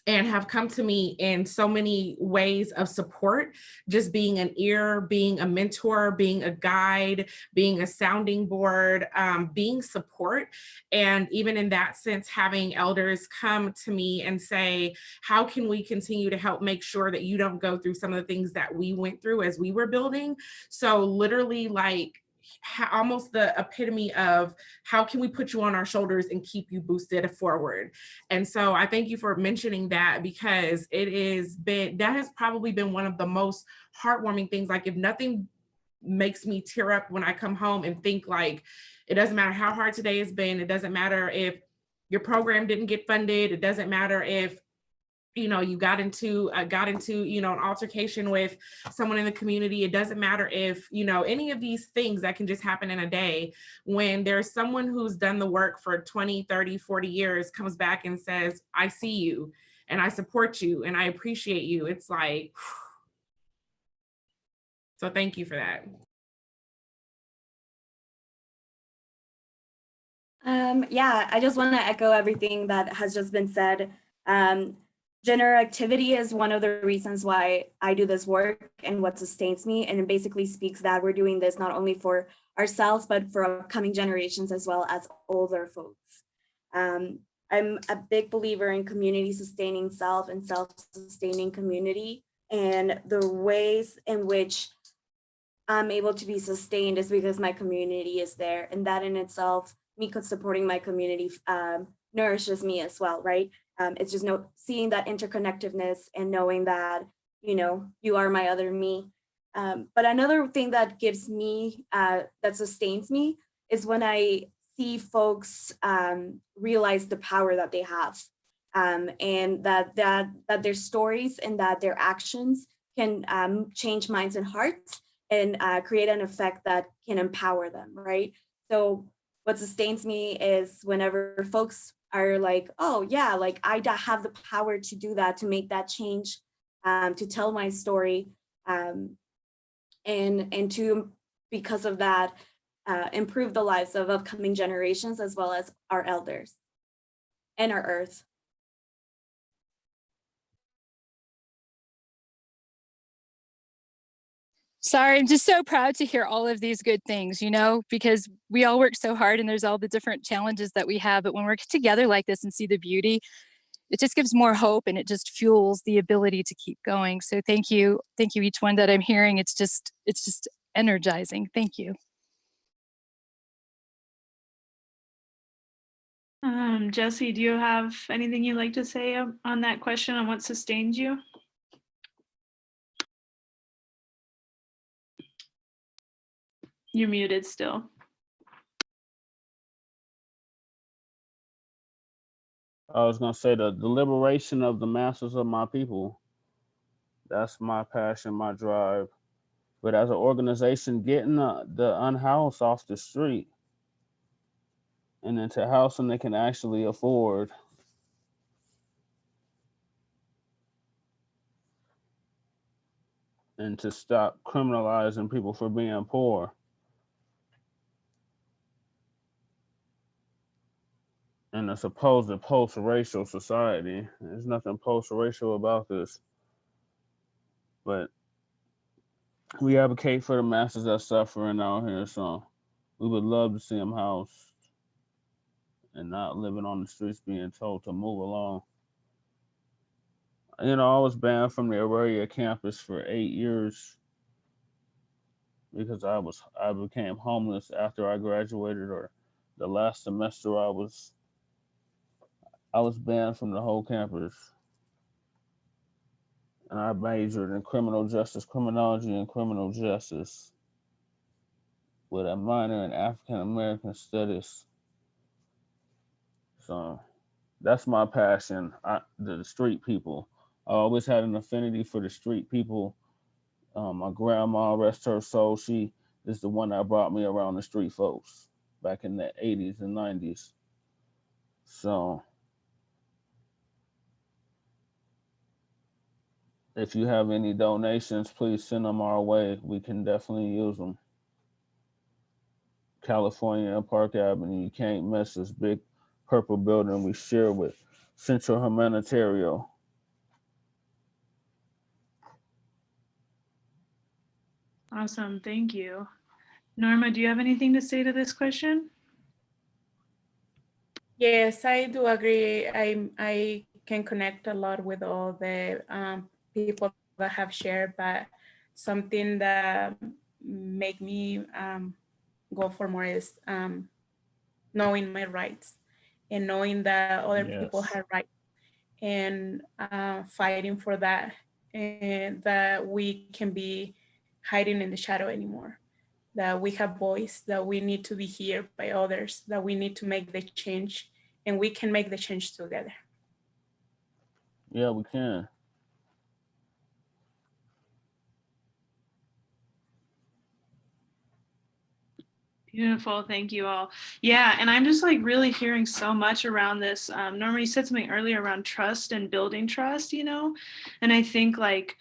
and have come to me in so many ways of support, just being an ear, being a mentor, being a guide, being a sounding board, being support. And even in that sense, having elders come to me and say, how can we continue to help make sure that you don't go through some of the things that we went through as we were building? So literally, like, almost the epitome of how can we put you on our shoulders and keep you boosted forward. And so I thank you for mentioning that, because that has probably been one of the most heartwarming things. Like, if nothing makes me tear up when I come home and think, like, it doesn't matter how hard today has been, it doesn't matter if your program didn't get funded, it doesn't matter if, you know, you got into you know, an altercation with someone in the community. It doesn't matter if, you know, any of these things that can just happen in a day. When there's someone who's done the work for 20, 30, 40 years comes back and says, I see you and I support you and I appreciate you, it's like, so thank you for that. Yeah, I just want to echo everything that has just been said. Gender activity is one of the reasons why I do this work and what sustains me. And it basically speaks that we're doing this not only for ourselves, but for upcoming generations as well as older folks. I'm a big believer in community sustaining self and self-sustaining community. And the ways in which I'm able to be sustained is because my community is there. And that in itself, me supporting my community nourishes me as well, right? It's just seeing that interconnectedness and knowing that, you know, you are my other me. But another thing that gives me, that sustains me is when I see folks realize the power that they have, and that their stories and that their actions can change minds and hearts and create an effect that can empower them, right? So what sustains me is whenever folks are like, oh yeah, like I have the power to do that, to make that change, to tell my story, and to, because of that, improve the lives of upcoming generations as well as our elders and our earth. Sorry, I'm just so proud to hear all of these good things, you know, because we all work so hard and there's all the different challenges that we have. But when we're together like this and see the beauty, it just gives more hope and it just fuels the ability to keep going. So thank you each one that I'm hearing. It's just energizing. Thank you. Jesse, do you have anything you'd like to say on that question on what sustains you? You're muted still. I was gonna say the liberation of the masses of my people. That's my passion, my drive. But as an organization, getting the unhoused off the street and into housing they can actually afford. And to stop criminalizing people for being poor. In a supposed post-racial society. There's nothing post-racial about this. But we advocate for the masses that's suffering out here, so we would love to see them housed and not living on the streets being told to move along. You know, I was banned from the Auraria campus for 8 years because I became homeless after I graduated, or the last semester I was banned from the whole campus. And I majored in criminal justice, criminology, and criminal justice with a minor in African American studies. So that's my passion, the street people. I always had an affinity for the street people. My grandma, rest her soul, she is the one that brought me around the street folks back in the 80s and 90s. So if you have any donations, please send them our way. We can definitely use them. California and Park Avenue, you can't miss this big purple building we share with Central Humanitario. Awesome, thank you. Norma, do you have anything to say to this question? Yes, I do agree. I can connect a lot with all the people that have shared, but something that make me go for more is knowing my rights and knowing that other people have rights, and fighting for that, and that we can be hiding in the shadow anymore, that we have voice, that we need to be heard by others, that we need to make the change, and we can make the change together. Yeah, we can. Beautiful, thank you all. Yeah, and I'm just like really hearing so much around this. Norma, you said something earlier around trust and building trust, you know, and I think like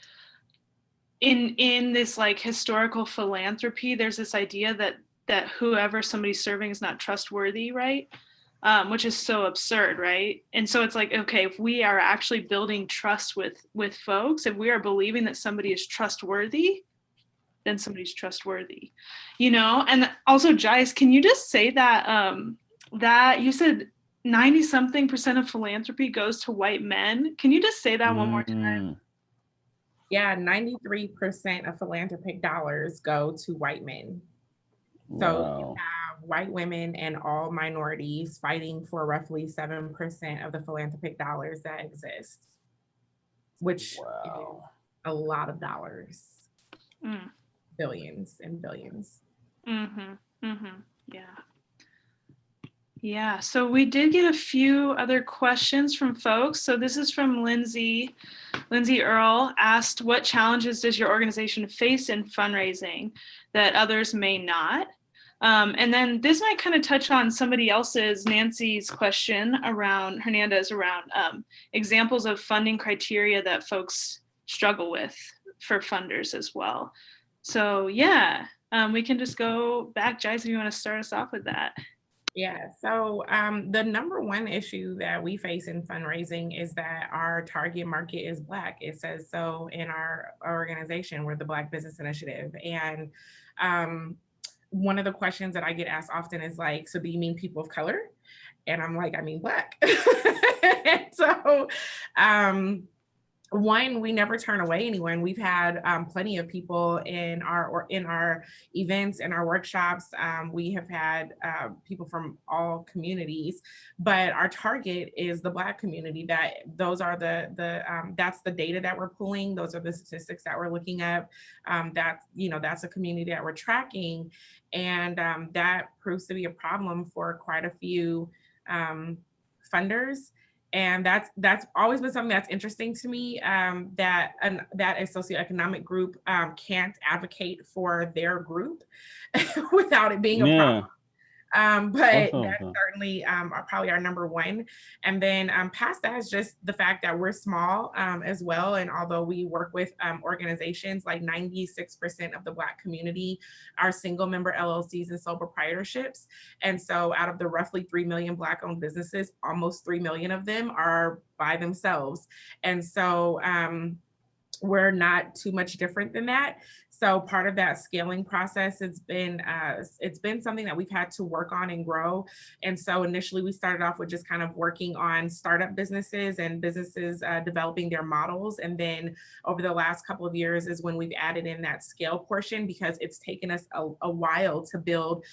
in this like historical philanthropy, there's this idea that whoever somebody's serving is not trustworthy, right? Which is so absurd, right? And so it's like, okay, if we are actually building trust with folks, if we are believing that somebody is trustworthy, then somebody's trustworthy, you know? And also, Jice, can you just say that, that you said 90-something% of philanthropy goes to white men? Can you just say that one more time? Yeah, 93% of philanthropic dollars go to white men. So you have white women and all minorities fighting for roughly 7% of the philanthropic dollars that exist, which is a lot of dollars, billions and billions. Yeah. Yeah, so we did get a few other questions from folks. So this is from Lindsay. Lindsay Earl asked, what challenges does your organization face in fundraising that others may not? And then this might kind of touch on somebody else's, Nancy's question around, Hernandez, around examples of funding criteria that folks struggle with for funders as well. So yeah, we can just go back. Jice, if you want to start us off with that. Yeah, so the number one issue that we face in fundraising is that our target market is Black. It says so in our organization. We're the Black Business Initiative. And one of the questions that I get asked often is like, so do you mean people of color? And I'm like, I mean Black. And so, one, we never turn away anyone. We've had plenty of people in our events and our workshops. We have had people from all communities, but our target is the Black community. Those are that's the data that we're pulling. Those are the statistics that we're looking at. That's a community that we're tracking, and that proves to be a problem for quite a few funders. And that's always been something that's interesting to me, that a socioeconomic group can't advocate for their group without it being a problem. But that's certainly probably our number one. And then past that is just the fact that we're small as well. And although we work with organizations, like 96% of the Black community are single member LLCs and sole proprietorships. And so out of the roughly 3 million Black owned businesses, almost 3 million of them are by themselves. And so we're not too much different than that. So part of that scaling process, it's been something that we've had to work on and grow. And so initially we started off with just kind of working on startup businesses and businesses developing their models. And then over the last couple of years is when we've added in that scale portion, because it's taken us a while to build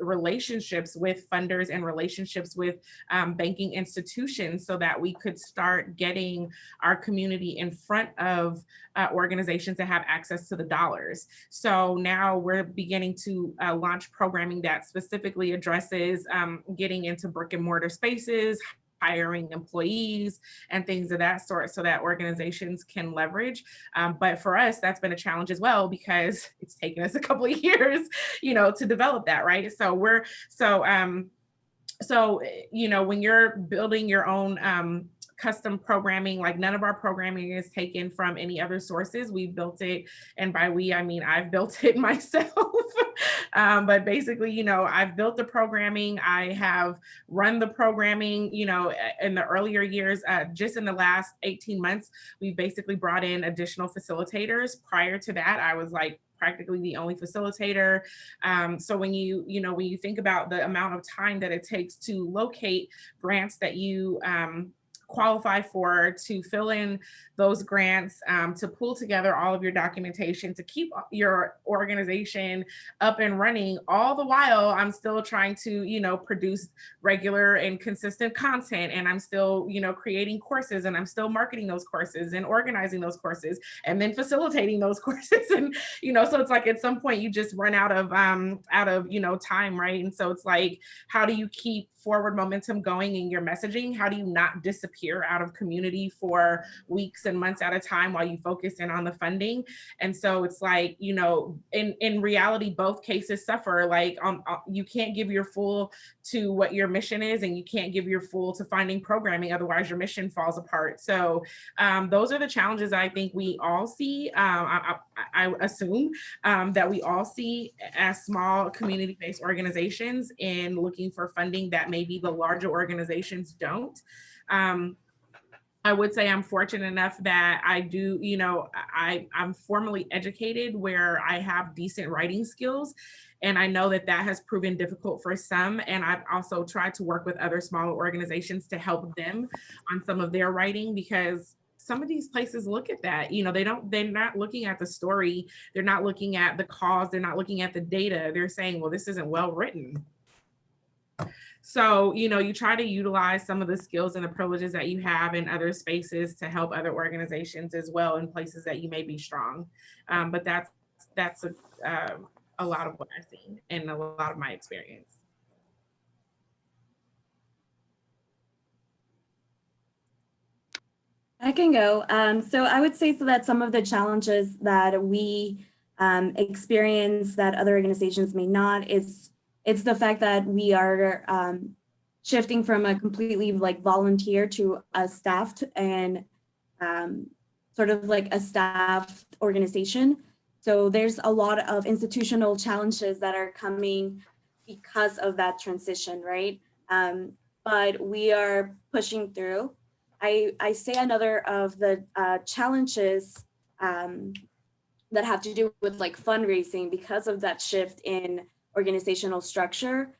relationships with funders and relationships with banking institutions so that we could start getting our community in front of organizations that have access to the dollars. So now we're beginning to launch programming that specifically addresses getting into brick and mortar spaces, hiring employees and things of that sort, so that organizations can leverage. But for us, that's been a challenge as well, because it's taken us a couple of years, to develop that, right? So when you're building your own custom programming, like none of our programming is taken from any other sources. We built it, and by we, I mean I've built it myself. But basically, I've built the programming. I have run the programming, in the earlier years. Just in the last 18 months, we've basically brought in additional facilitators. Prior to that, I was like practically the only facilitator. So when you think about the amount of time that it takes to locate grants that you qualify for, to fill in those grants, to pull together all of your documentation, to keep your organization up and running, all the while I'm still trying to, produce regular and consistent content, and I'm still, creating courses, and I'm still marketing those courses and organizing those courses and then facilitating those courses. And, so it's like at some point you just run out of time, right? And so it's like, how do you keep forward momentum going in your messaging? How do you not disappear out of community for weeks and months at a time while you focus in on the funding? And so it's like, in reality, both cases suffer. Like you can't give your full to what your mission is, and you can't give your full to finding programming, otherwise your mission falls apart. So those are the challenges I think we all see. I assume that we all see as small community-based organizations in looking for funding that maybe the larger organizations don't. I would say I'm fortunate enough that I do, you know, I'm formally educated where I have decent writing skills. And I know that that has proven difficult for some. And I've also tried to work with other smaller organizations to help them on some of their writing, because some of these places look at that, you know, they're not looking at the story. They're not looking at the cause. They're not looking at the data. They're saying, well, this isn't well written. So, you know, you try to utilize some of the skills and the privileges that you have in other spaces to help other organizations as well in places that you may be strong. But that's a lot of what I've seen and a lot of my experience. I can go. So I would say so that some of the challenges that we experience that other organizations may not is it's the fact that we are shifting from a completely like volunteer to a staffed and sort of like a staffed organization. So there's a lot of institutional challenges that are coming because of that transition, right? But we are pushing through. I say another of the challenges that have to do with like fundraising because of that shift in organizational structure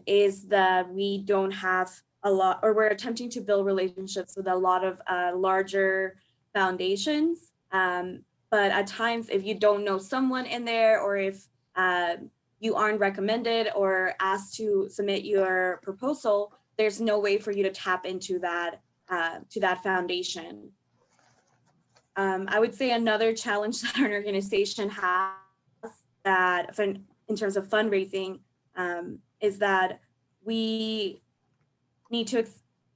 is that we don't have a lot, or we're attempting to build relationships with a lot of larger foundations. But at times, if you don't know someone in there, or if you aren't recommended or asked to submit your proposal, there's no way for you to tap into that foundation. I would say another challenge that our organization has that in terms of fundraising is that we need to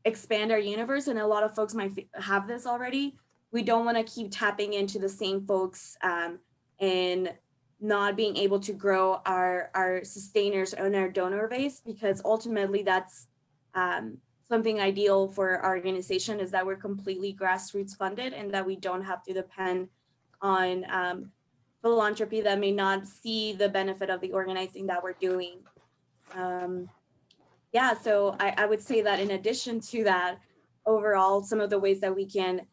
expand our universe, and a lot of folks might have this already. We don't want to keep tapping into the same folks and not being able to grow our sustainers and our donor base, because ultimately that's something ideal for our organization, is that we're completely grassroots funded and that we don't have to depend on philanthropy that may not see the benefit of the organizing that we're doing. Yeah, so I would say that in addition to that, overall, some of the ways that we can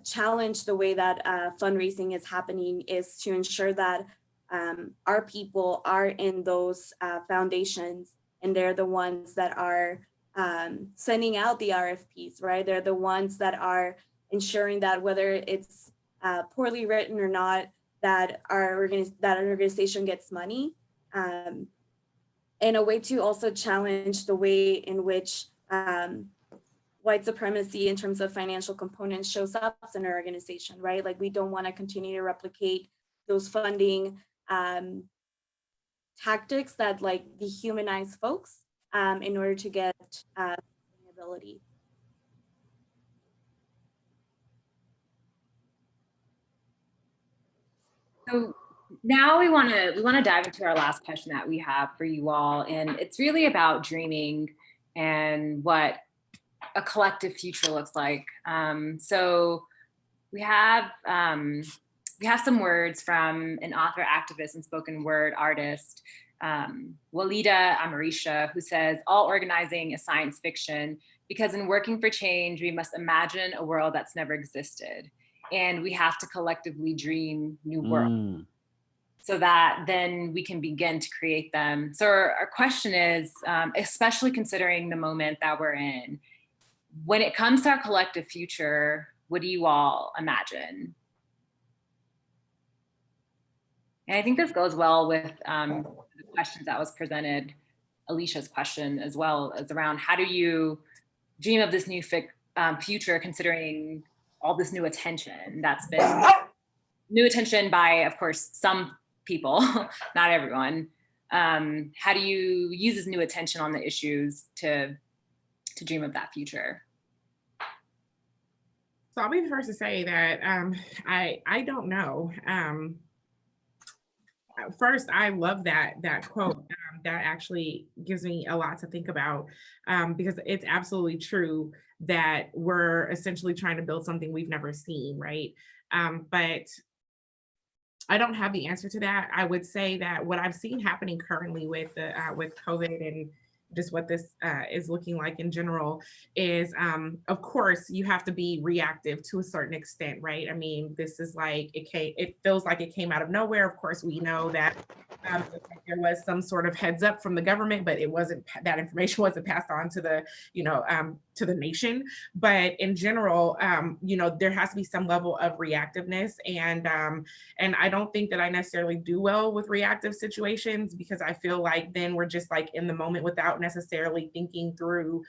challenge the way that fundraising is happening is to ensure that our people are in those foundations, and they're the ones that are sending out the RFPs, right? They're the ones that are ensuring that whether it's poorly written or not, that our organization gets money. And a way to also challenge the way in which white supremacy in terms of financial components shows up in our organization, right? Like we don't want to continue to replicate those funding tactics that like dehumanize folks in order to get sustainability. So now we want to dive into our last question that we have for you all, and it's really about dreaming and what a collective future looks like. So we have some words from an author, activist, and spoken word artist, Walida Amarisha, who says, "All organizing is science fiction because in working for change, we must imagine a world that's never existed. And we have to collectively dream new worlds so that then we can begin to create them." So our question is, especially considering the moment that we're in, when it comes to our collective future, what do you all imagine? And I think this goes well with the questions that was presented, Alicia's question as well, as around how do you dream of this new future considering all this new attention that's been new attention by, of course, some people, not everyone. How do you use this new attention on the issues to dream of that future? So I'll be the first to say that I don't know. First, I love that quote. That actually gives me a lot to think about because it's absolutely true that we're essentially trying to build something we've never seen, right? But I don't have the answer to that. I would say that what I've seen happening currently with COVID just what this is looking like in general is, of course, you have to be reactive to a certain extent, right? I mean, this is like, it feels like it came out of nowhere. Of course, we know that there was some sort of heads up from the government, but it wasn't, that information wasn't passed on to the, to the nation. But in general, there has to be some level of reactiveness. And I don't think that I necessarily do well with reactive situations, because I feel like then we're just like in the moment without necessarily thinking through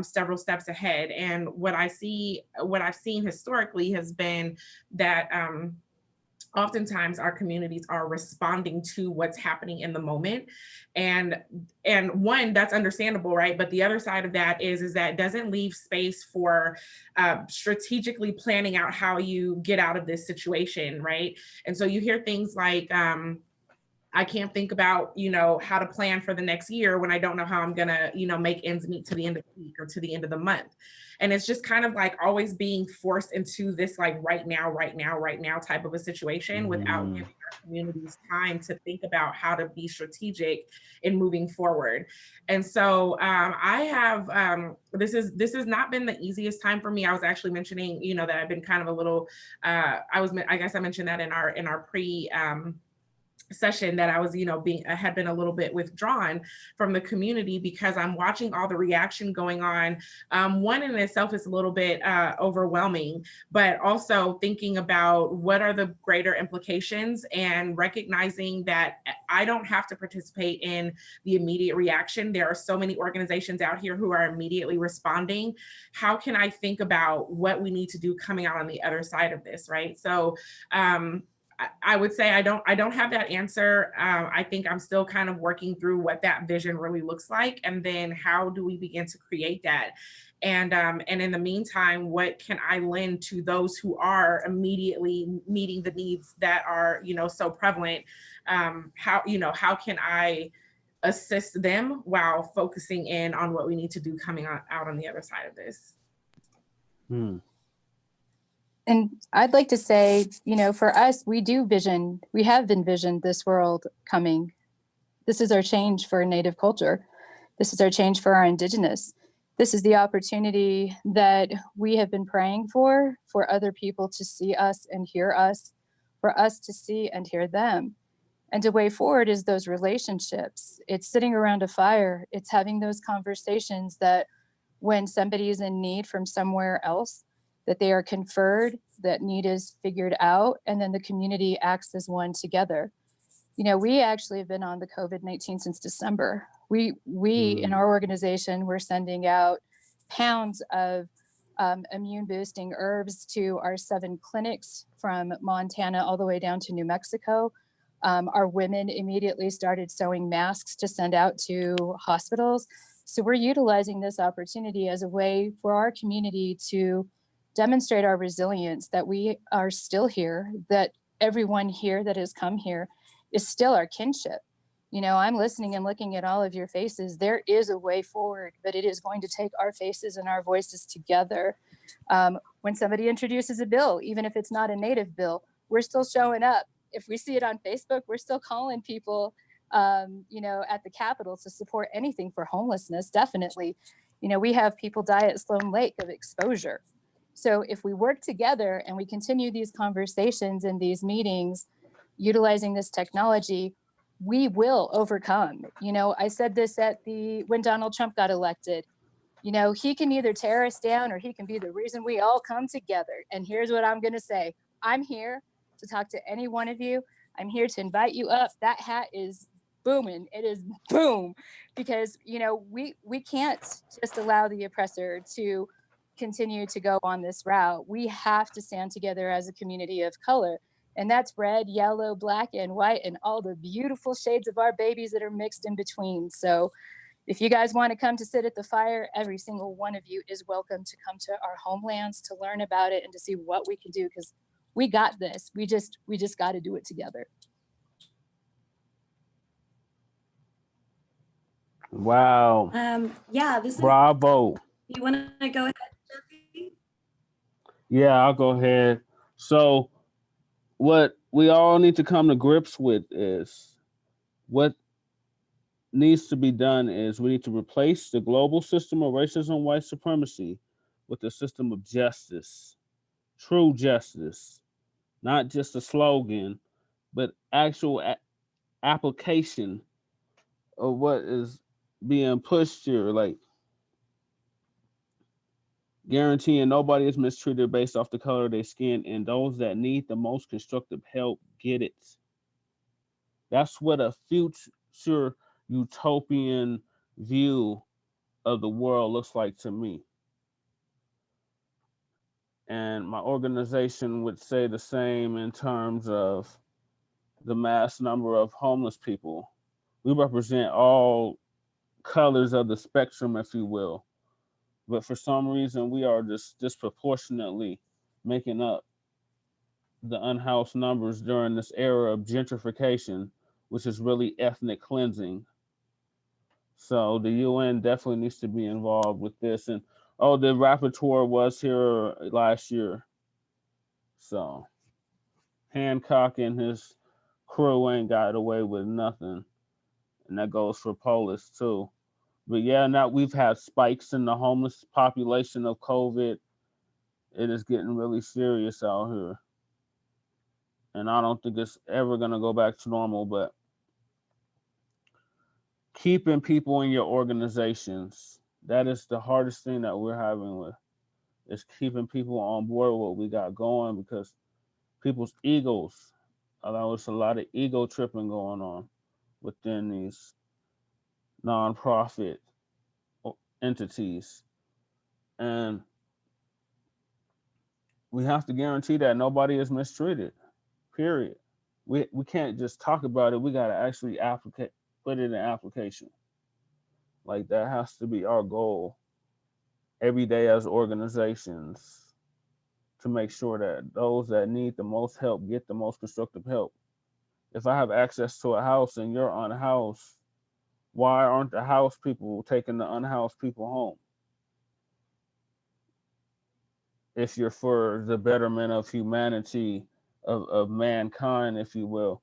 several steps ahead. And what I've seen historically has been that oftentimes our communities are responding to what's happening in the moment. And one, that's understandable, right? But the other side of that is that it doesn't leave space for strategically planning out how you get out of this situation, right? And so you hear things like, I can't think about, how to plan for the next year when I don't know how I'm gonna, make ends meet to the end of the week or to the end of the month. And it's just kind of like always being forced into this like right now type of a situation without giving our communities time to think about how to be strategic in moving forward. And so I have, this has not been the easiest time for me. I was actually mentioning, that I've been kind of a little, I guess I mentioned that in our pre session that I was, had been a little bit withdrawn from the community because I'm watching all the reaction going on. One in itself is a little bit overwhelming, but also thinking about what are the greater implications and recognizing that I don't have to participate in the immediate reaction. There are so many organizations out here who are immediately responding. How can I think about what we need to do coming out on the other side of this, right? So, I would say I don't have that answer. I think I'm still kind of working through what that vision really looks like, and then how do we begin to create that? And in the meantime, what can I lend to those who are immediately meeting the needs that are, so prevalent? How can I assist them while focusing in on what we need to do coming out on the other side of this? And I'd like to say, for us, we have envisioned this world coming. This is our change for Native culture. This is our change for our Indigenous. This is the opportunity that we have been praying for other people to see us and hear us, for us to see and hear them. And the way forward is those relationships. It's sitting around a fire. It's having those conversations that when somebody is in need from somewhere else, that they are conferred, that need is figured out, and then the community acts as one together. We actually have been on the COVID-19 since December. We in our organization, we're sending out pounds of immune boosting herbs to our 7 clinics from Montana all the way down to New Mexico. Our women immediately started sewing masks to send out to hospitals. So we're utilizing this opportunity as a way for our community to demonstrate our resilience, that we are still here, that everyone here that has come here is still our kinship. I'm listening and looking at all of your faces. There is a way forward, but it is going to take our faces and our voices together. When somebody introduces a bill, even if it's not a Native bill, we're still showing up. If we see it on Facebook, we're still calling people, at the Capitol to support anything for homelessness. Definitely. We have people die at Sloan Lake of exposure. So if we work together and we continue these conversations and these meetings, utilizing this technology, we will overcome. I said this when Donald Trump got elected. He can either tear us down or he can be the reason we all come together. And here's what I'm going to say. I'm here to talk to any one of you. I'm here to invite you up. That hat is booming. It is boom. Because, we can't just allow the oppressor to continue to go on this route. We have to stand together as a community of color. And that's red, yellow, black, and white, and all the beautiful shades of our babies that are mixed in between. So if you guys want to come to sit at the fire, every single one of you is welcome to come to our homelands to learn about it and to see what we can do, because we got this. We just got to do it together. Wow. Yeah, this is. Bravo. You want to go ahead, Jesse? Yeah, I'll go ahead. So what we all need to come to grips with is what needs to be done is we need to replace the global system of racism and white supremacy with a system of justice, true justice, not just a slogan, but actual application of what is being pushed here, like guaranteeing nobody is mistreated based off the color of their skin, and those that need the most constructive help get it. That's what a future utopian view of the world looks like to me. And my organization would say the same in terms of the mass number of homeless people. We represent all colors of the spectrum, if you will. But for some reason, we are just disproportionately making up the unhoused numbers during this era of gentrification, which is really ethnic cleansing. So the UN definitely needs to be involved with this. And oh, the rapporteur was here last year. So Hancock and his crew ain't got away with nothing. And that goes for Polis too. But yeah, now we've had spikes in the homeless population of COVID. It is getting really serious out here. And I don't think it's ever going to go back to normal, but keeping people in your organizations, that is the hardest thing that we're having with, is keeping people on board with what we got going, because people's egos, there's a lot of ego tripping going on within these nonprofit entities. And we have to guarantee that nobody is mistreated, period. We can't just talk about it. We got to actually put it in application. Like, that has to be our goal every day as organizations, to make sure that those that need the most help get the most constructive help. If I have access to a house and you're unhoused, why aren't the house people taking the unhoused people home? If you're for the betterment of humanity, of mankind, if you will,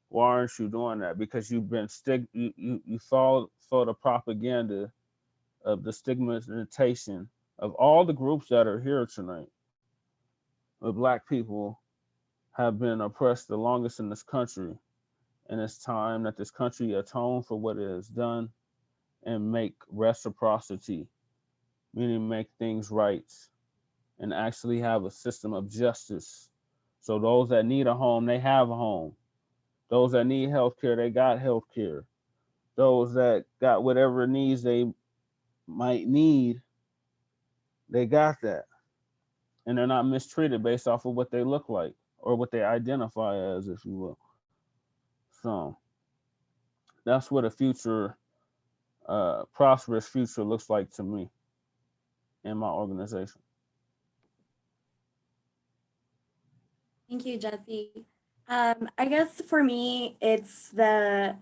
why aren't you doing that? Because you've been you follow the propaganda of the stigmatization of all the groups that are here tonight. The Black people have been oppressed the longest in this country, and it's time that this country atone for what it has done and make reciprocity, meaning make things right, and actually have a system of justice. So those that need a home, they have a home. Those that need healthcare, they got healthcare. Those that got whatever needs they might need, they got that. And they're not mistreated based off of what they look like or what they identify as, if you will. So that's what a future, prosperous future looks like to me in my organization. Thank you, Jesse. I guess for me, it's the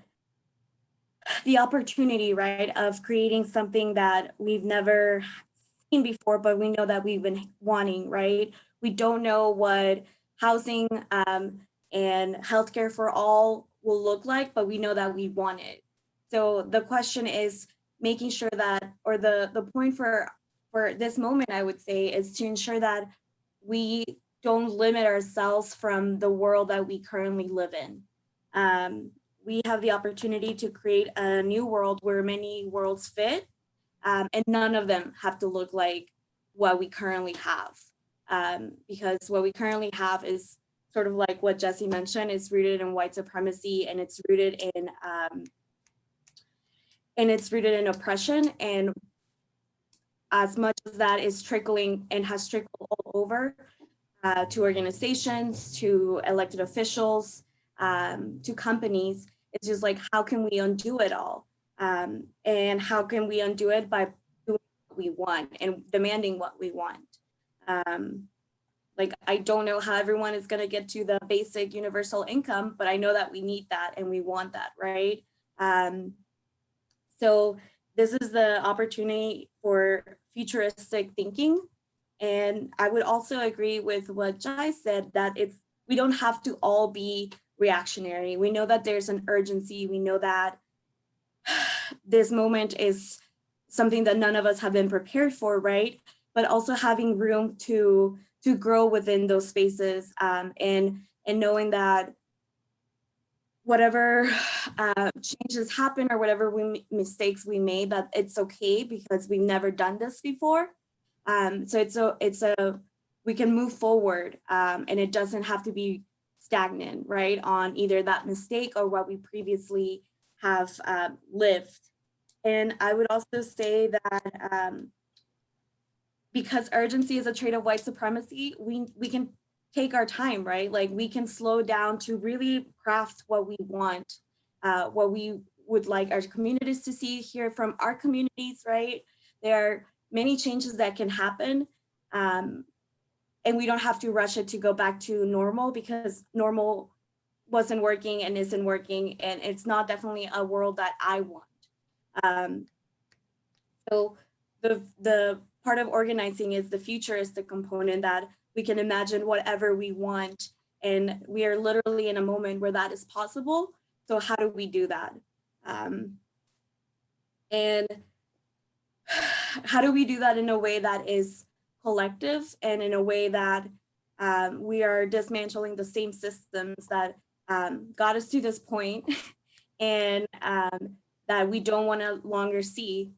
opportunity, right, of creating something that we've never seen before, but we know that we've been wanting, right? We don't know what housing and healthcare for all will look like, but we know that we want it. So the question is making sure that, or the point for this moment, I would say, is to ensure that we don't limit ourselves from the world that we currently live in. We have the opportunity to create a new world where many worlds fit, and none of them have to look like what we currently have. Because what we currently have is sort of like what Jesse mentioned, is rooted in white supremacy, and it's rooted in oppression. And as much as that is trickling and has trickled all over to organizations, to elected officials, to companies, it's just like, how can we undo it all? And how can we undo it? By doing what we want and demanding what we want. Like, I don't know how everyone is going to get to the basic universal income, but I know that we need that and we want that, right? So this is the opportunity for futuristic thinking. And I would also agree with what Jai said, that we don't have to all be reactionary. We know that there's an urgency. We know that this moment is something that none of us have been prepared for, right? But also having room to grow within those spaces, and knowing that whatever changes happen or whatever mistakes we made, that it's okay because we've never done this before. So we can move forward, and it doesn't have to be stagnant, right, on either that mistake or what we previously have lived. And I would also say that because urgency is a trait of white supremacy, we can take our time, right? Like we can slow down to really craft what we want, what we would like our communities to see, hear from our communities, right? There are many changes that can happen, and we don't have to rush it to go back to normal, because normal wasn't working and isn't working, and it's not definitely a world that I want. So the part of organizing is the futuristic component, that we can imagine whatever we want, and we are literally in a moment where that is possible. So how do we do that? And how do we do that in a way that is collective, and in a way that we are dismantling the same systems that got us to this point and that we don't want to longer see?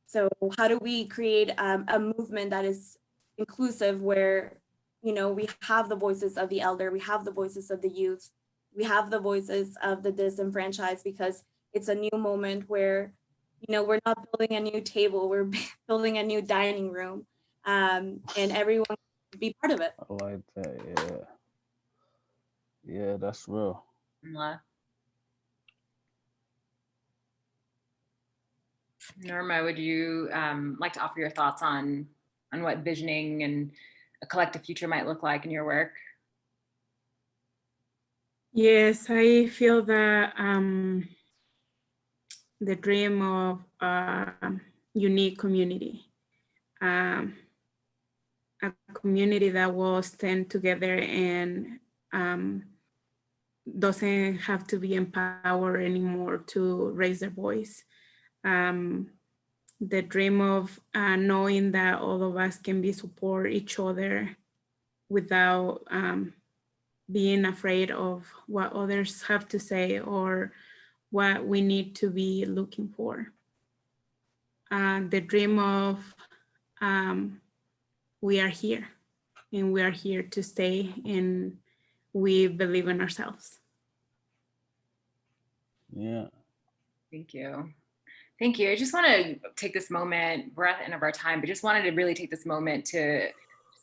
So how do we create a movement that is inclusive, where, you know, we have the voices of the elder, we have the voices of the youth, we have the voices of the disenfranchised, because it's a new moment where, you know, we're not building a new table, we're building a new dining room, and everyone can be part of it. I like that. Yeah. Yeah, that's real. Norma, would you like to offer your thoughts on what visioning and a collective future might look like in your work? Yes, I feel that the dream of a unique community, a community that will stand together and doesn't have to be empowered anymore to raise their voice. The dream of knowing that all of us can be support each other without being afraid of what others have to say or what we need to be looking for. The dream of we are here, and we are here to stay, and we believe in ourselves. Yeah. Thank you. Thank you. I just want to take this moment, we're at the end of our time, but just wanted to really take this moment to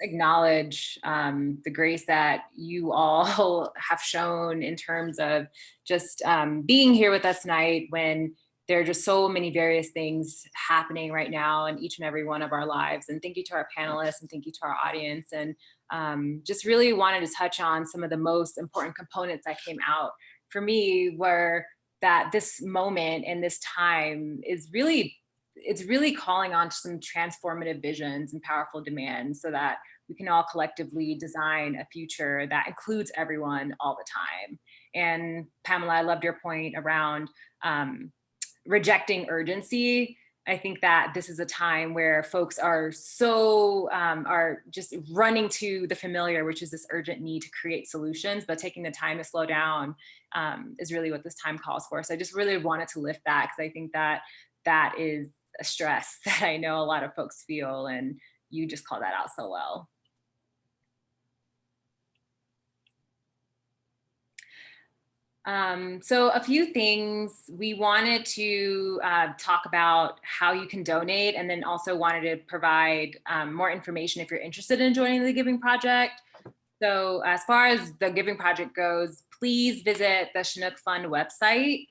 acknowledge the grace that you all have shown in terms of just being here with us tonight, when there are just so many various things happening right now in each and every one of our lives. And thank you to our panelists, and thank you to our audience. And just really wanted to touch on some of the most important components that came out for me, were that this moment and this time is really, it's really calling on some transformative visions and powerful demands, so that we can all collectively design a future that includes everyone all the time. And Pamela, I loved your point around rejecting urgency. I think that this is a time where folks are so, are just running to the familiar, which is this urgent need to create solutions, but taking the time to slow down is really what this time calls for. So I just really wanted to lift that, because I think that that is a stress that I know a lot of folks feel, and you just call that out so well. So a few things we wanted to talk about, how you can donate, and then also wanted to provide more information if you're interested in joining the Giving Project. So as far as the Giving Project goes, please visit the Chinook Fund website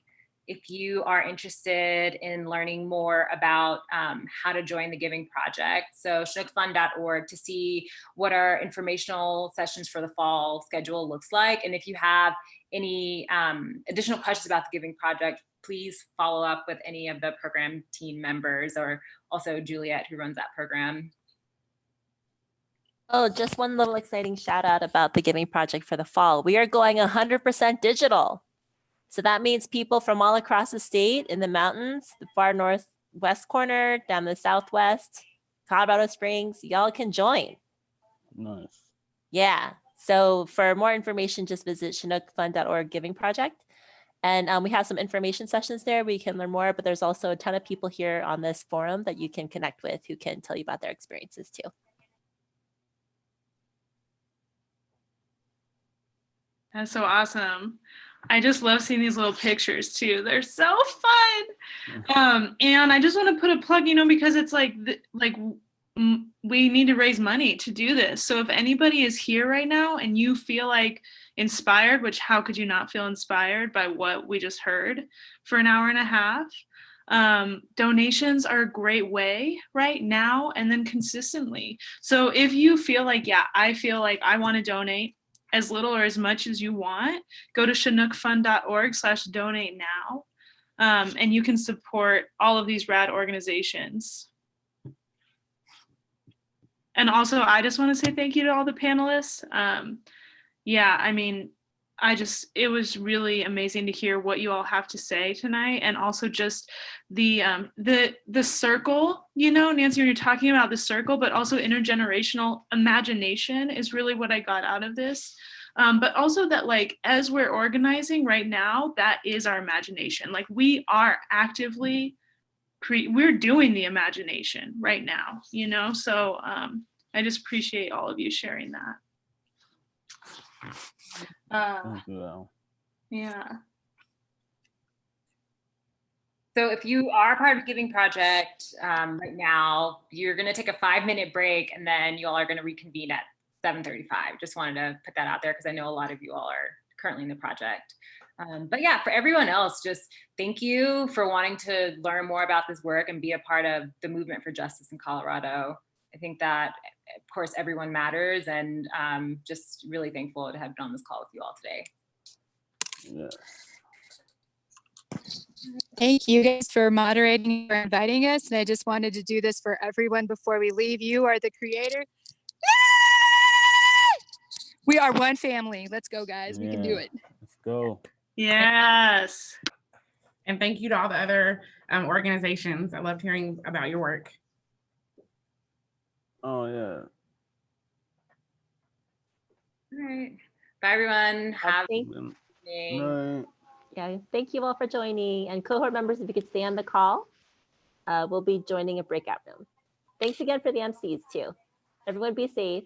if you are interested in learning more about how to join the Giving Project. So chinookfund.org to see what our informational sessions for the fall schedule looks like. And if you have any additional questions about the Giving Project, please follow up with any of the program team members, or also Juliet, who runs that program. Oh, just one little exciting shout out about the Giving Project for the fall. We are going 100% digital. So that means people from all across the state, in the mountains, the far northwest corner, down the southwest, Colorado Springs, y'all can join. Nice. Yeah. So for more information, just visit chinookfund.org Giving Project. And we have some information sessions there where you can learn more, but there's also a ton of people here on this forum that you can connect with who can tell you about their experiences too. That's so awesome. I just love seeing these little pictures too. They're so fun. And I just want to put a plug, because it's we need to raise money to do this. So if anybody is here right now and you feel like inspired, which how could you not feel inspired by what we just heard for an hour and a half? Donations are a great way right now and then consistently. So if you feel like, yeah, I feel like I want to donate as little or as much as you want, go to chinookfund.org/donate now. And you can support all of these rad organizations. And also, I just want to say thank you to all the panelists. Yeah, I mean, it was really amazing to hear what you all have to say tonight, and also just the circle, Nancy, when you're talking about the circle, but also intergenerational imagination is really what I got out of this. But also that, like, as we're organizing right now, that is our imagination. Like, we are actively we're doing the imagination right now, so I just appreciate all of you sharing that. Thank you, Al. Yeah. So if you are part of Giving Project right now, you're going to take a 5-minute break and then you all are going to reconvene at 7:35. Just wanted to put that out there because I know a lot of you all are currently in the project. But yeah, for everyone else, just thank you for wanting to learn more about this work and be a part of the movement for justice in Colorado. I think that, of course, everyone matters, and just really thankful to have been on this call with you all today. Yeah. Thank you guys for moderating, for inviting us. And I just wanted to do this for everyone before we leave. You are the creator. We are one family. Let's go, guys. We can do it. Let's go. Yes. And thank you to all the other organizations. I loved hearing about your work. Oh, yeah. All right. Bye, everyone. Have a Thank, good evening. Right. yeah, thank you all for joining. And cohort members, if you could stay on the call, we'll be joining a breakout room. Thanks again for the MCs too. Everyone be safe.